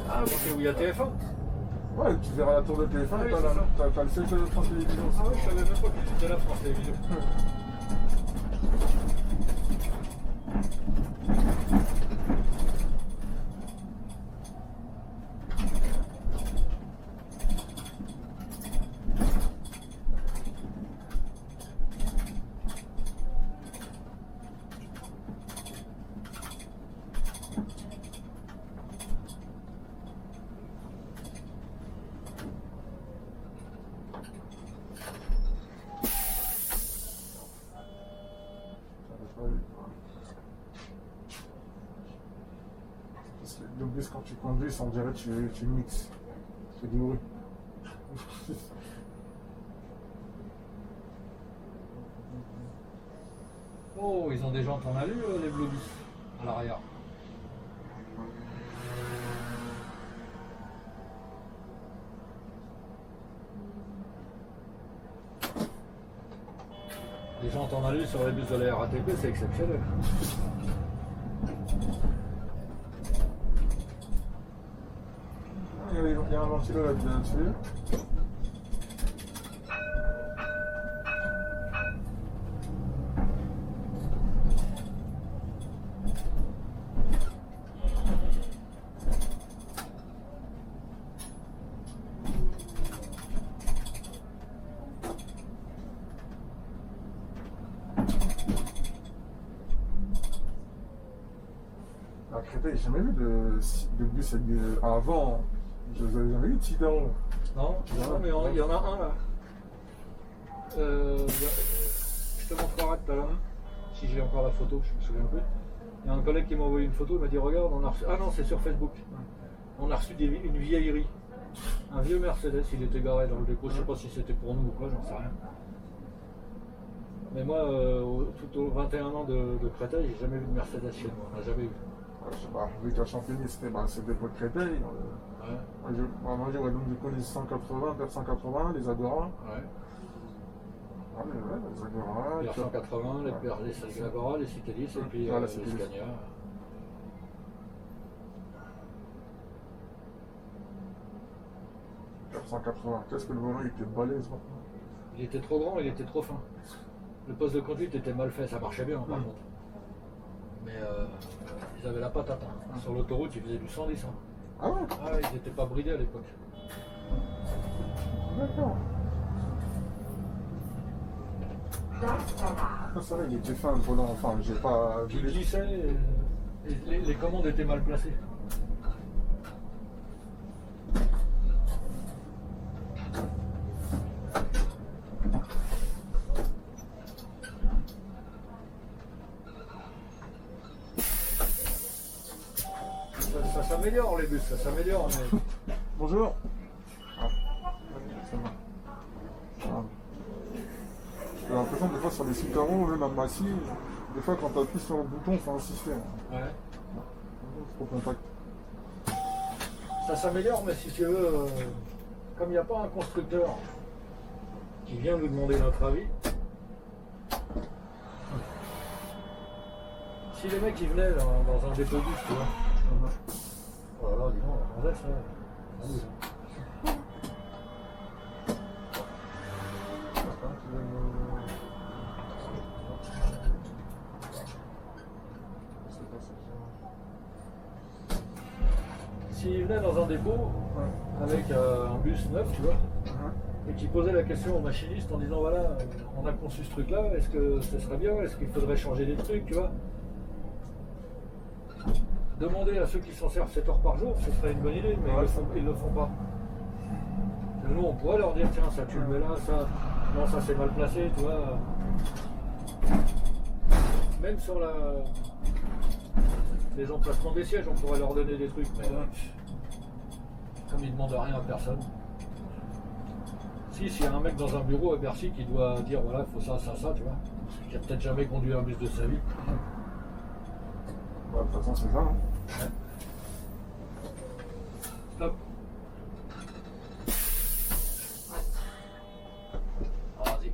Ah, bon, c'est où il y a TF1. Ouais, tu verras la tour de téléphone, Ah oui, t'as le siège de France Télévisions aussi. Ah oui, je savais même pas que c'était là, France Télévisions. Parce que le bus, quand tu conduis, on dirait que tu mixes. Tu fais du bruit. Oh, ils ont des jantes en alu, les Blobus, à l'arrière. Les jantes en alu sur les bus de la RATP, c'est exceptionnel. Il y a un ventilo là-dessus. À Créteil, j'ai jamais vu de bus avec des... Avant, je les avais jamais vu de Tidon. Non, non, mais il y en a un là. Je te montrerai tout à l'heure, si j'ai encore la photo, je me souviens plus. Il y a un collègue qui m'a envoyé une photo, il m'a dit regarde, on a reçu... Ah non, c'est sur Facebook. On a reçu une vieillerie. Un vieux Mercedes, il était garé dans le dépôt, je sais pas si c'était pour nous ou quoi, j'en sais rien. Mais moi, tout au 21 ans de Créteil, j'ai jamais vu de Mercedes chez moi, on n'a jamais eu. Je sais pas, vu qu'à Champigny, c'était pour Créteil. Ouais. Moi, j'ai donc du coup les 180, vers 180, les Agora. Ouais. Ah, mais ouais, les Agora. Les R180, les Agora, les Citelis et puis Voilà, les Citelis. Scania. Vers 180. Qu'est-ce que le volant il était balèze maintenant. Il était trop grand, il était trop fin. Le poste de conduite était mal fait, ça marchait bien par contre. Mais ils avaient la patate. Hein. Sur l'autoroute, ils faisaient du 110. Hein. Ah ouais, Ah, ils n'étaient pas bridés à l'époque. d'accord. Place Standard. Ah, ça va, il était fin le volant, enfin, j'ai pas vu Ils les... glissaient et les commandes étaient mal placées. Ça s'améliore les bus, ça s'améliore, mais Bonjour. Ah, ça va. Ah. J'ai l'impression des fois sur les Citaro, même à Massy, des fois quand tu appuies sur le bouton, faut insister. ouais. Trop compact. Ça s'améliore, mais si tu veux, comme il n'y a pas un constructeur qui vient nous demander notre avis, si les mecs ils venaient dans un dépôt bus, tu vois, oh là là, dis donc, on laisse, ça bouge. s'il venait dans un dépôt avec un bus neuf, tu vois, et qui posait la question au machiniste en disant voilà, on a conçu ce truc-là, est-ce que ce serait bien, est-ce qu'il faudrait changer des trucs, tu vois. Demander à ceux qui s'en servent 7 heures par jour, ce serait une bonne idée, mais ils le font pas. Et nous, on pourrait leur dire tiens, ça tu le mets là, ça, non, ça c'est mal placé, tu vois. Même sur les emplacements des sièges, on pourrait leur donner des trucs, mais comme ils ne demandent rien à personne. S'il y a un mec dans un bureau à Bercy qui doit dire voilà, il faut ça, ça, ça, tu vois, qui a peut-être jamais conduit un bus de sa vie. Bah, de toute façon, c'est ça. Hein. Stop. Ah, vas-y.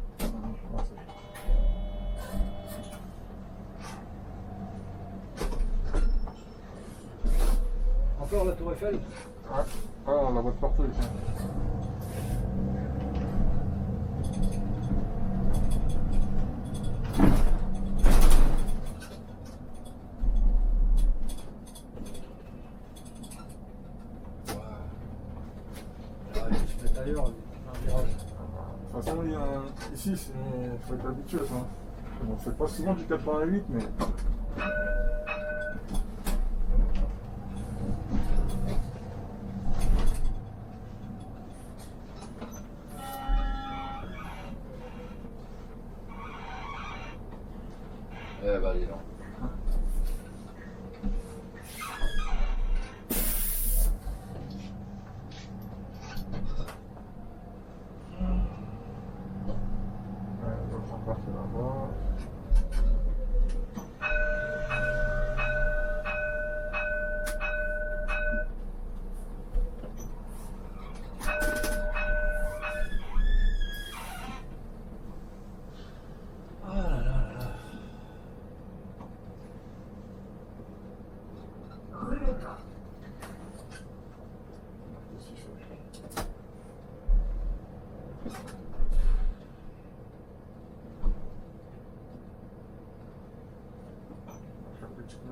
Encore la Tour Eiffel? Ouais. Ah, on la voit de partout ici. D'ailleurs, un virage. De toute façon, ici, il faut être habitué à ça. On fait pas souvent du 88, mais. Eh ben, dis donc.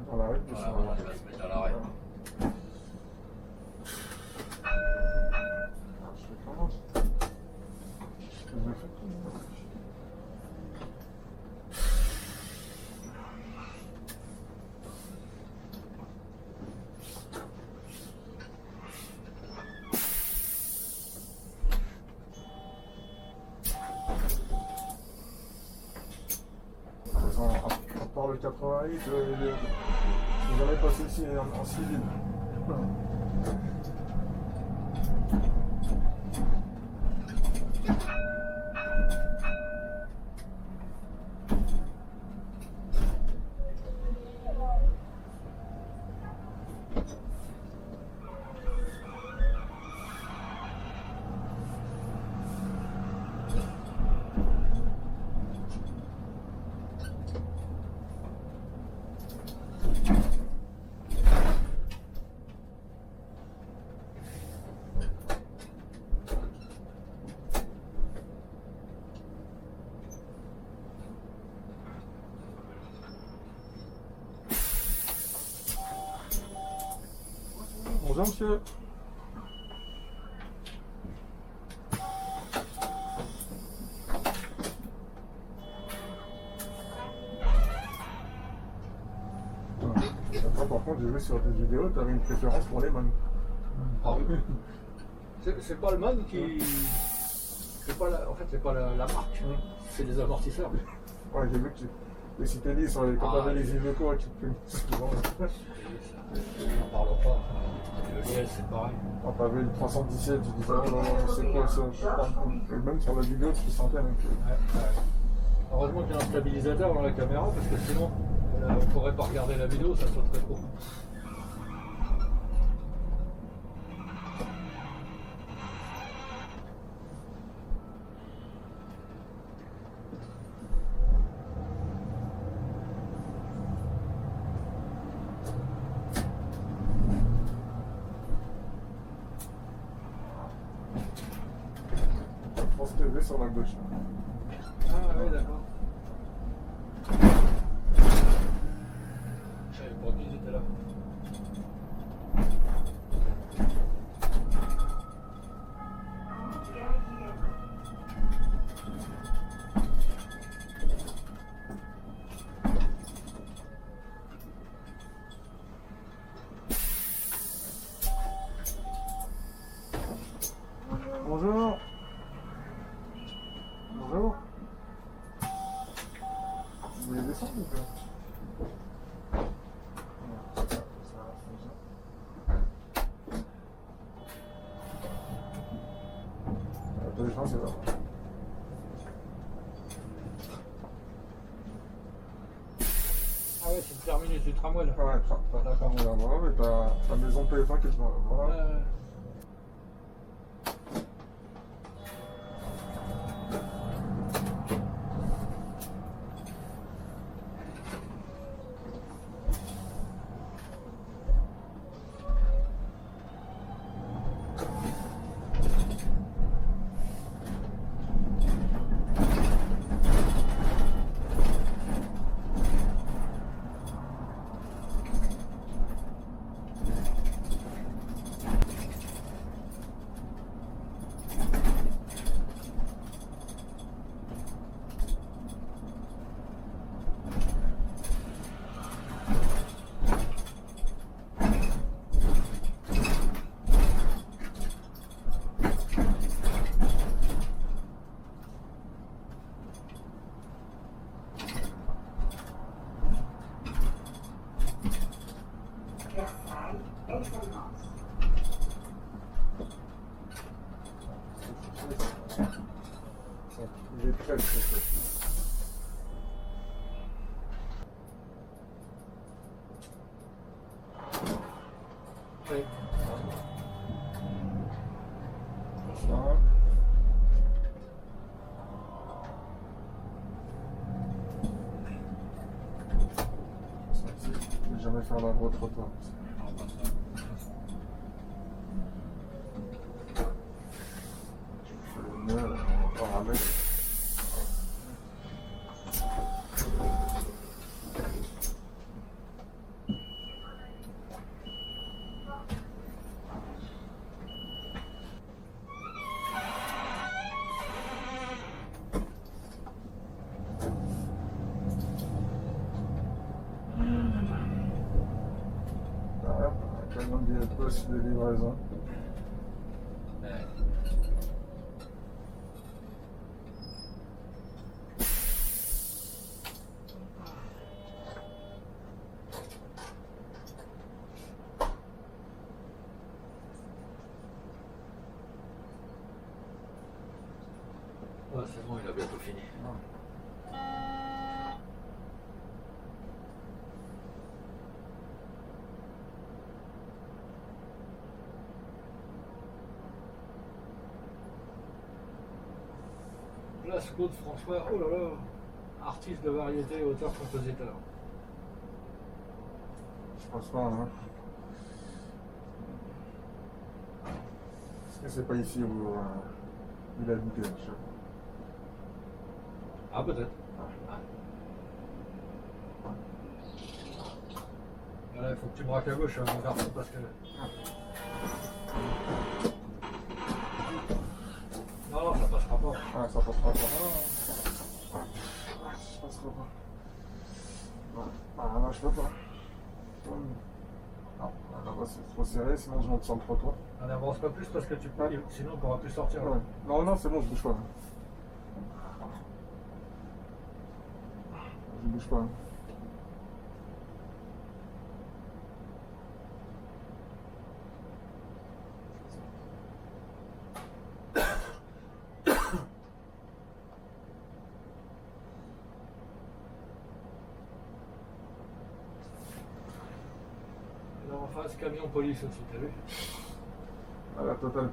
Dans l'arrêt, Voilà, on va se mettre à l'arrêt. Je fais comment? À part le 88, je n'ai jamais passé ici en civil. Bonjour monsieur. Par contre, j'ai vu sur tes vidéos, tu avais une préférence pour les man. Ah oui. C'est pas le man qui. C'est pas en fait, c'est pas la marque, c'est les amortisseurs. Ouais, j'ai vu que tu. Et si t'as dit sur les quand t'avais les Iveco et que tu te N'en parlons pas. Le liège, c'est pareil. Quand t'avais le 317, tu disais oh non, non, c'est quoi ça? Et même sur la vidéo, tu sentais même que. Ouais. Heureusement qu'il y a un stabilisateur dans la caméra parce que sinon, on ne pourrait pas regarder la vidéo, ça sauterait trop. France TV sur la gauche. Ah oui, d'accord. Je savais pas qu'ils étaient là. c'est là. Ah ouais, c'est le terminus du tramway là. Ouais, t'as là-bas, mais t'as la maison TF1 qui est devant là-bas. Versailles, Excellence. Il est très très. Ouais. Ça. Je vais jamais faire la voie trottoir. Je fais le nœud, on va ramener. Camion de poste de livraison. Ouais, c'est bon, il a bientôt fini. Place Claude François, oh là là, artiste de variété, auteur, compositeur. Je pense pas, hein. Est-ce que c'est pas ici où il habitait, je sais pas. Ah, peut-être. Voilà, il faut que tu braques à gauche, mon garçon, parce que. Non, ça passera pas. Ah, ça passera pas. Ça passera pas. Ouais. Ah, non, je peux pas. Non, là-bas c'est trop serré, sinon je monte sur le trottoir. On n'avance pas plus parce que tu peux, sinon on ne pourra plus sortir. Ouais. Non, non, c'est bon, je bouge pas. Je bouge pas. Et là en face, camion police aussi, t'as vu? À la totale.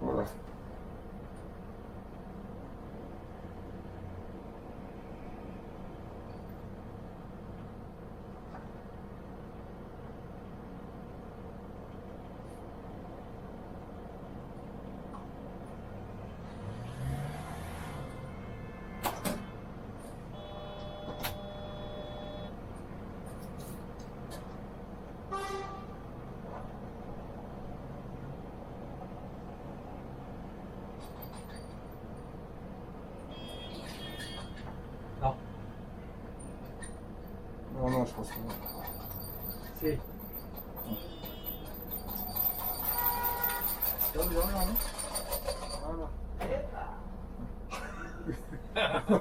Voilà. Non. Non, non, je pense pas. Si. Non, non, non. Voilà. Ah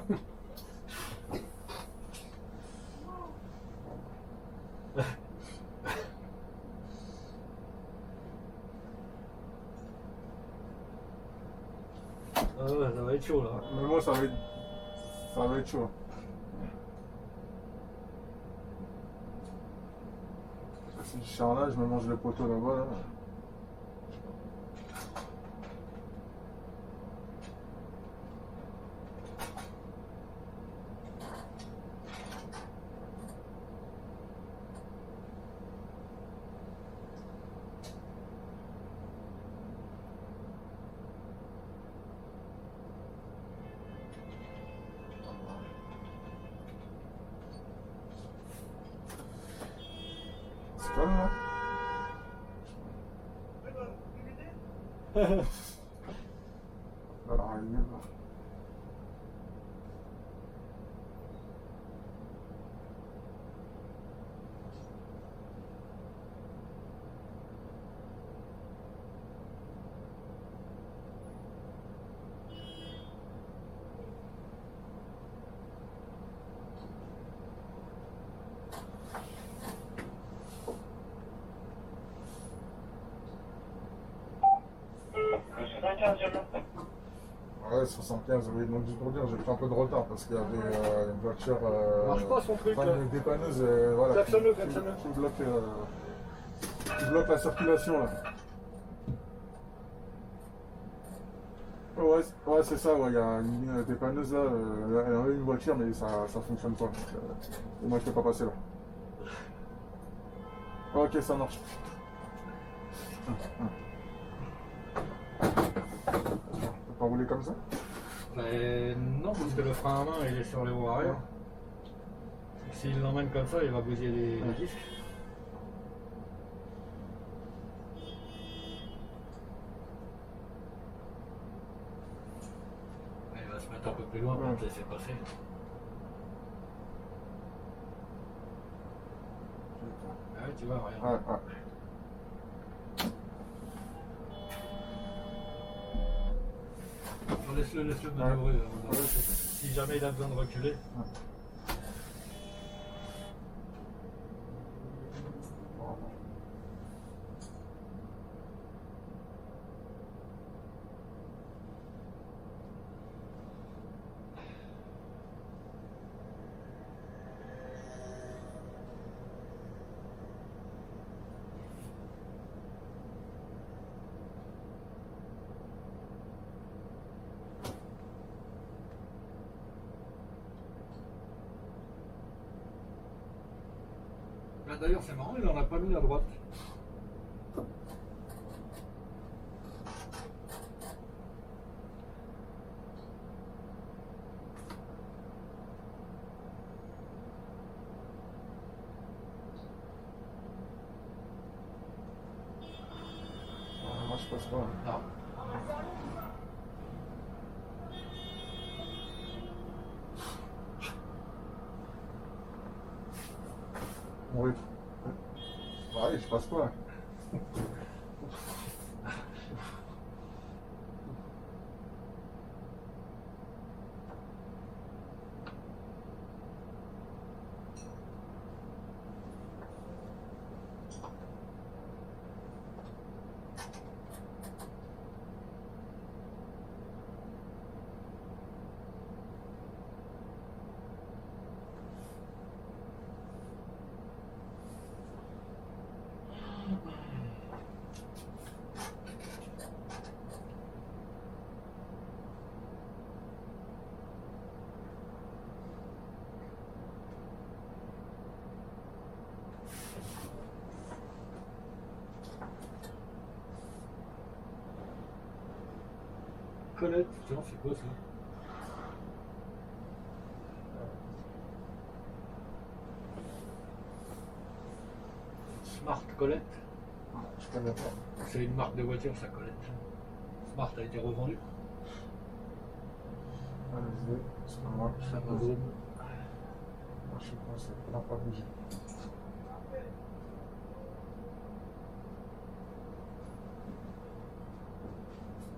ouais, ça va être chaud là. Mais moi, ça va être chaud. Si je suis là, je me mange le poteau là-bas. Là. C'est calme là. Alors, il y va. Ouais, 75, oui, donc juste pour dire, j'ai pris un peu de retard parce qu'il y avait une voiture. Marche pas son truc, enfin, là. une dépanneuse, voilà. Klaxonne-le, qui- klaxonne-le. qui bloque la circulation là. Ouais, c'est ça, ouais, il y a une dépanneuse là, elle a une voiture mais ça fonctionne pas. Donc, et moi je peux pas passer là. Ok, ça marche. Tu peux pas rouler comme ça? Mais non, parce que le frein à main il est sur les roues arrière. S'il l'emmène comme ça, il va bousiller les disques. Il va se mettre un peu plus loin pour te laisser passer. Ah ouais, tu vois, regarde. Ouais. Laisse-le manœuvrer. Si jamais il a besoin de reculer. Là, d'ailleurs, c'est marrant, il en a pas mis à droite. Moi je passe pas. Non. Oui. Ouais, je passe pas. Colette, tiens, c'est quoi ça? Smart Colette. Je connais pas. C'est une marque de voiture, ça, Colette. Smart a été revendu. Allez-y, c'est pas moi. Ça va vous. Je sais pas, c'est pas bougé.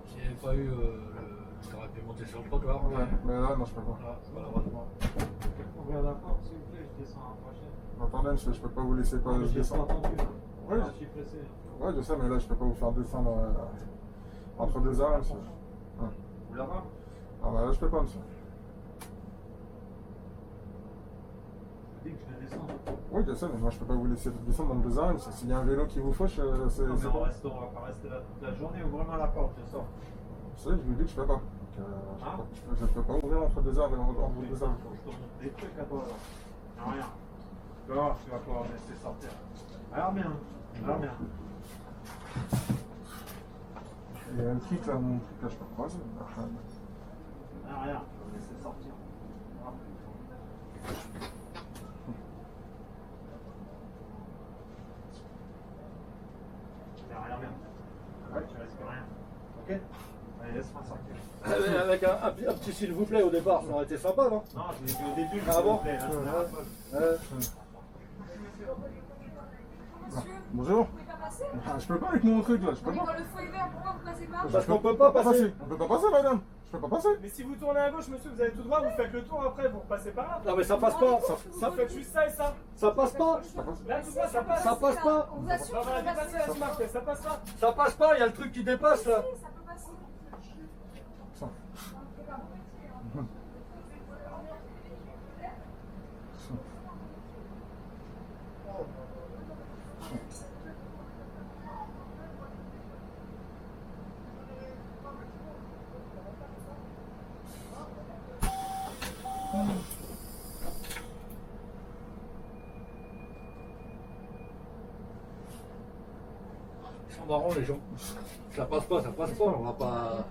S'il n'y avait pas eu, j'aurais pu monter monter sur le trottoir. Ouais, mais là, non, je peux pas. Ah, malheureusement. Ouvrir la porte, s'il vous plaît, je descends à la prochaine. Attendez, monsieur, je peux pas vous laisser pas Non, mais je l'ai pas descendre. entendu. Ouais, Je suis pressé. ouais, je sais, mais là, je peux pas vous faire descendre entre deux arrêts, monsieur. Ouais. Vous là-bas? Ah bah là, je peux pas, monsieur. Je dis que je vais descendre. Oui, je sais, mais moi, je peux pas vous laisser descendre dans deux arrêts, monsieur. S'il y a un vélo qui vous fauche, c'est Non, mais c'est on bon. reste, on va pas rester là toute la journée. Ouvrez-moi la porte, je sors. Vous savez, je vous dis que je peux pas. Donc, Ah. je peux pas ouvrir entre deux arrêts, entre deux arrêts. Faut que je te montre des trucs à toi, là. Non, rien. Tu vas voir, tu vas pouvoir me laisser sortir. Alors bien, alors bien. Il y a un truc là, mon truc là, je peux pas croiser. Alors rien, tu vas me laisser sortir. Ah. Rien, bien. Ouais, tu risques rien. Ok? Allez, laisse-moi sortir. Avec un petit s'il vous plaît au départ, ça aurait été sympa, non? Non, je l'ai dit au début, Ah s'il bon? vous plaît, là, c'est la folle. Bonjour. Vous pouvez pas passer? Ah, je peux pas avec mon truc là, je peux Mais pas. dans le feu est vert, pourquoi vous passez pas? Parce qu'on peut pas passer. On peut pas passer, madame. Je peux pas passer. Mais si vous tournez à gauche, monsieur, vous avez tout droit, vous faites le tour après, vous repassez par là. Non mais ça passe pas, Ça fait juste ça et ça. ça passe pas, Là, tout ça, ça passe. ça passe pas, On vous assure On que va ça va dépasser passer. la smart, ça passe pas. ça passe pas, il y a le truc qui dépasse là. Si, ça peut passer. Ça. Ils sont marrants les gens. Ça passe pas, on va pas.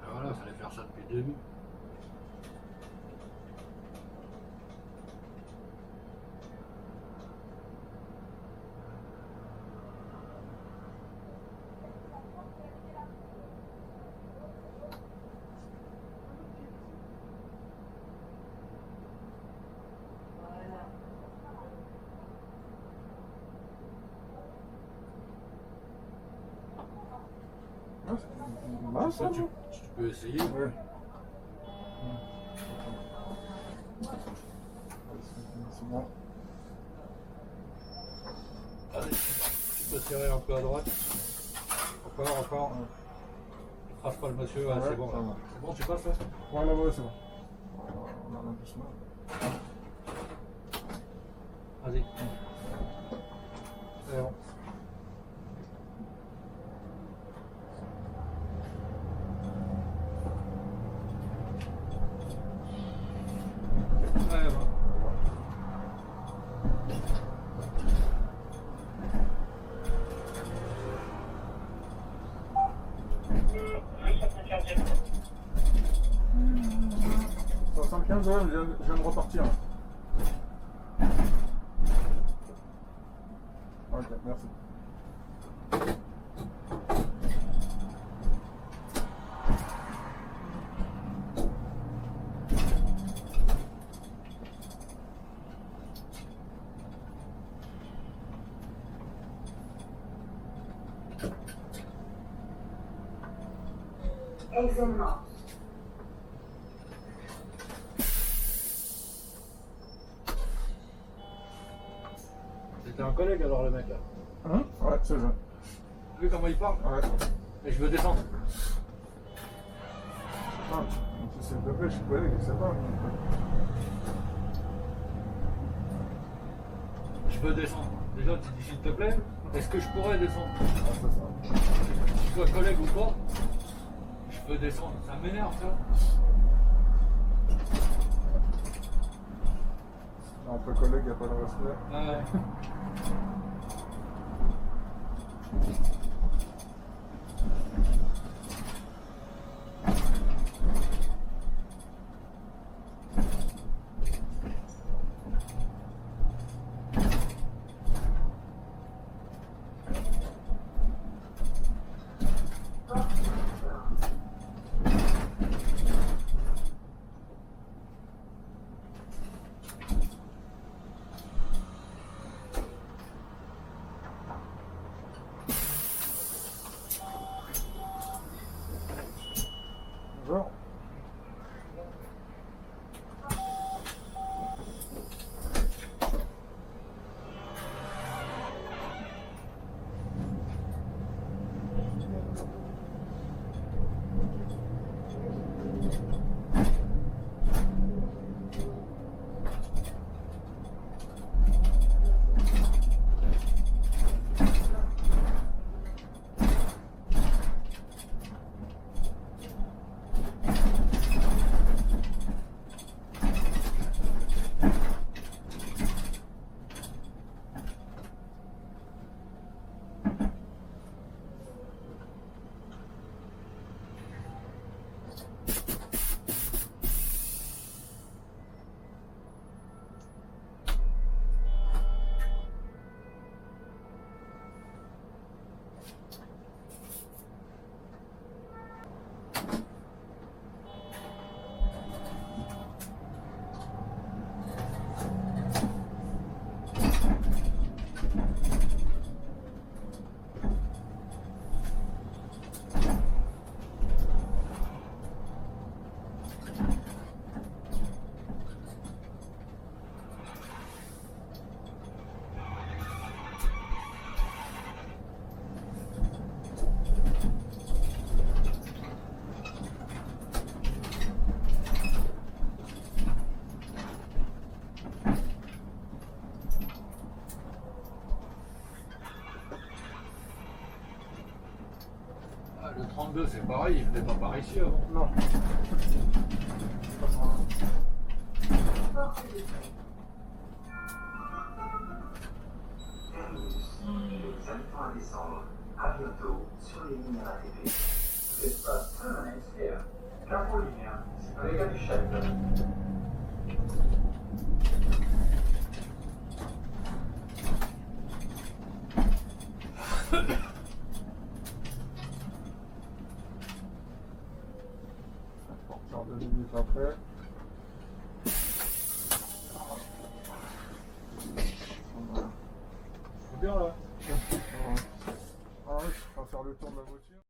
Ah, voilà, fallait faire ça depuis le début. Ah, Ça, tu peux essayer. Ouais. C'est bon. Allez, tu peux serrer un peu à droite. Encore. Tu craches pas le monsieur, ouais, Ouais, c'est bon. ça Là. va. C'est bon, tu passes là? Ouais, là, ouais, c'est bon. On a un doucement. Vas-y. C'est bon. Ouais, bon. Ça 75, ouais, je viens de repartir. Ok, merci. Examen. C'était un collègue alors le mec là. Hein? Ouais, c'est ça. Vu comment il parle? Ouais. Et je veux descendre. Ah, s'il te plaît, je suis collègue, je sais pas. peux descendre. Déjà, tu dis s'il te plaît, est-ce que je pourrais descendre? Ah, c'est ça. Que tu sois collègue ou pas, je peux descendre. Ça m'énerve, ça. Entre collègues, il n'y a pas de respect. Ouais. Bonjour. Ah, le 32, c'est pareil, il venait pas par ici avant. Non. Porte de paix. Terminus. Les habitants à descendre. À bientôt sur les lignes RATP. L'espace permanent here. Carolinien, Vega du Chef. Genre 2 minutes après. C'est bien là. Ah oui, on va faire le tour de la voiture.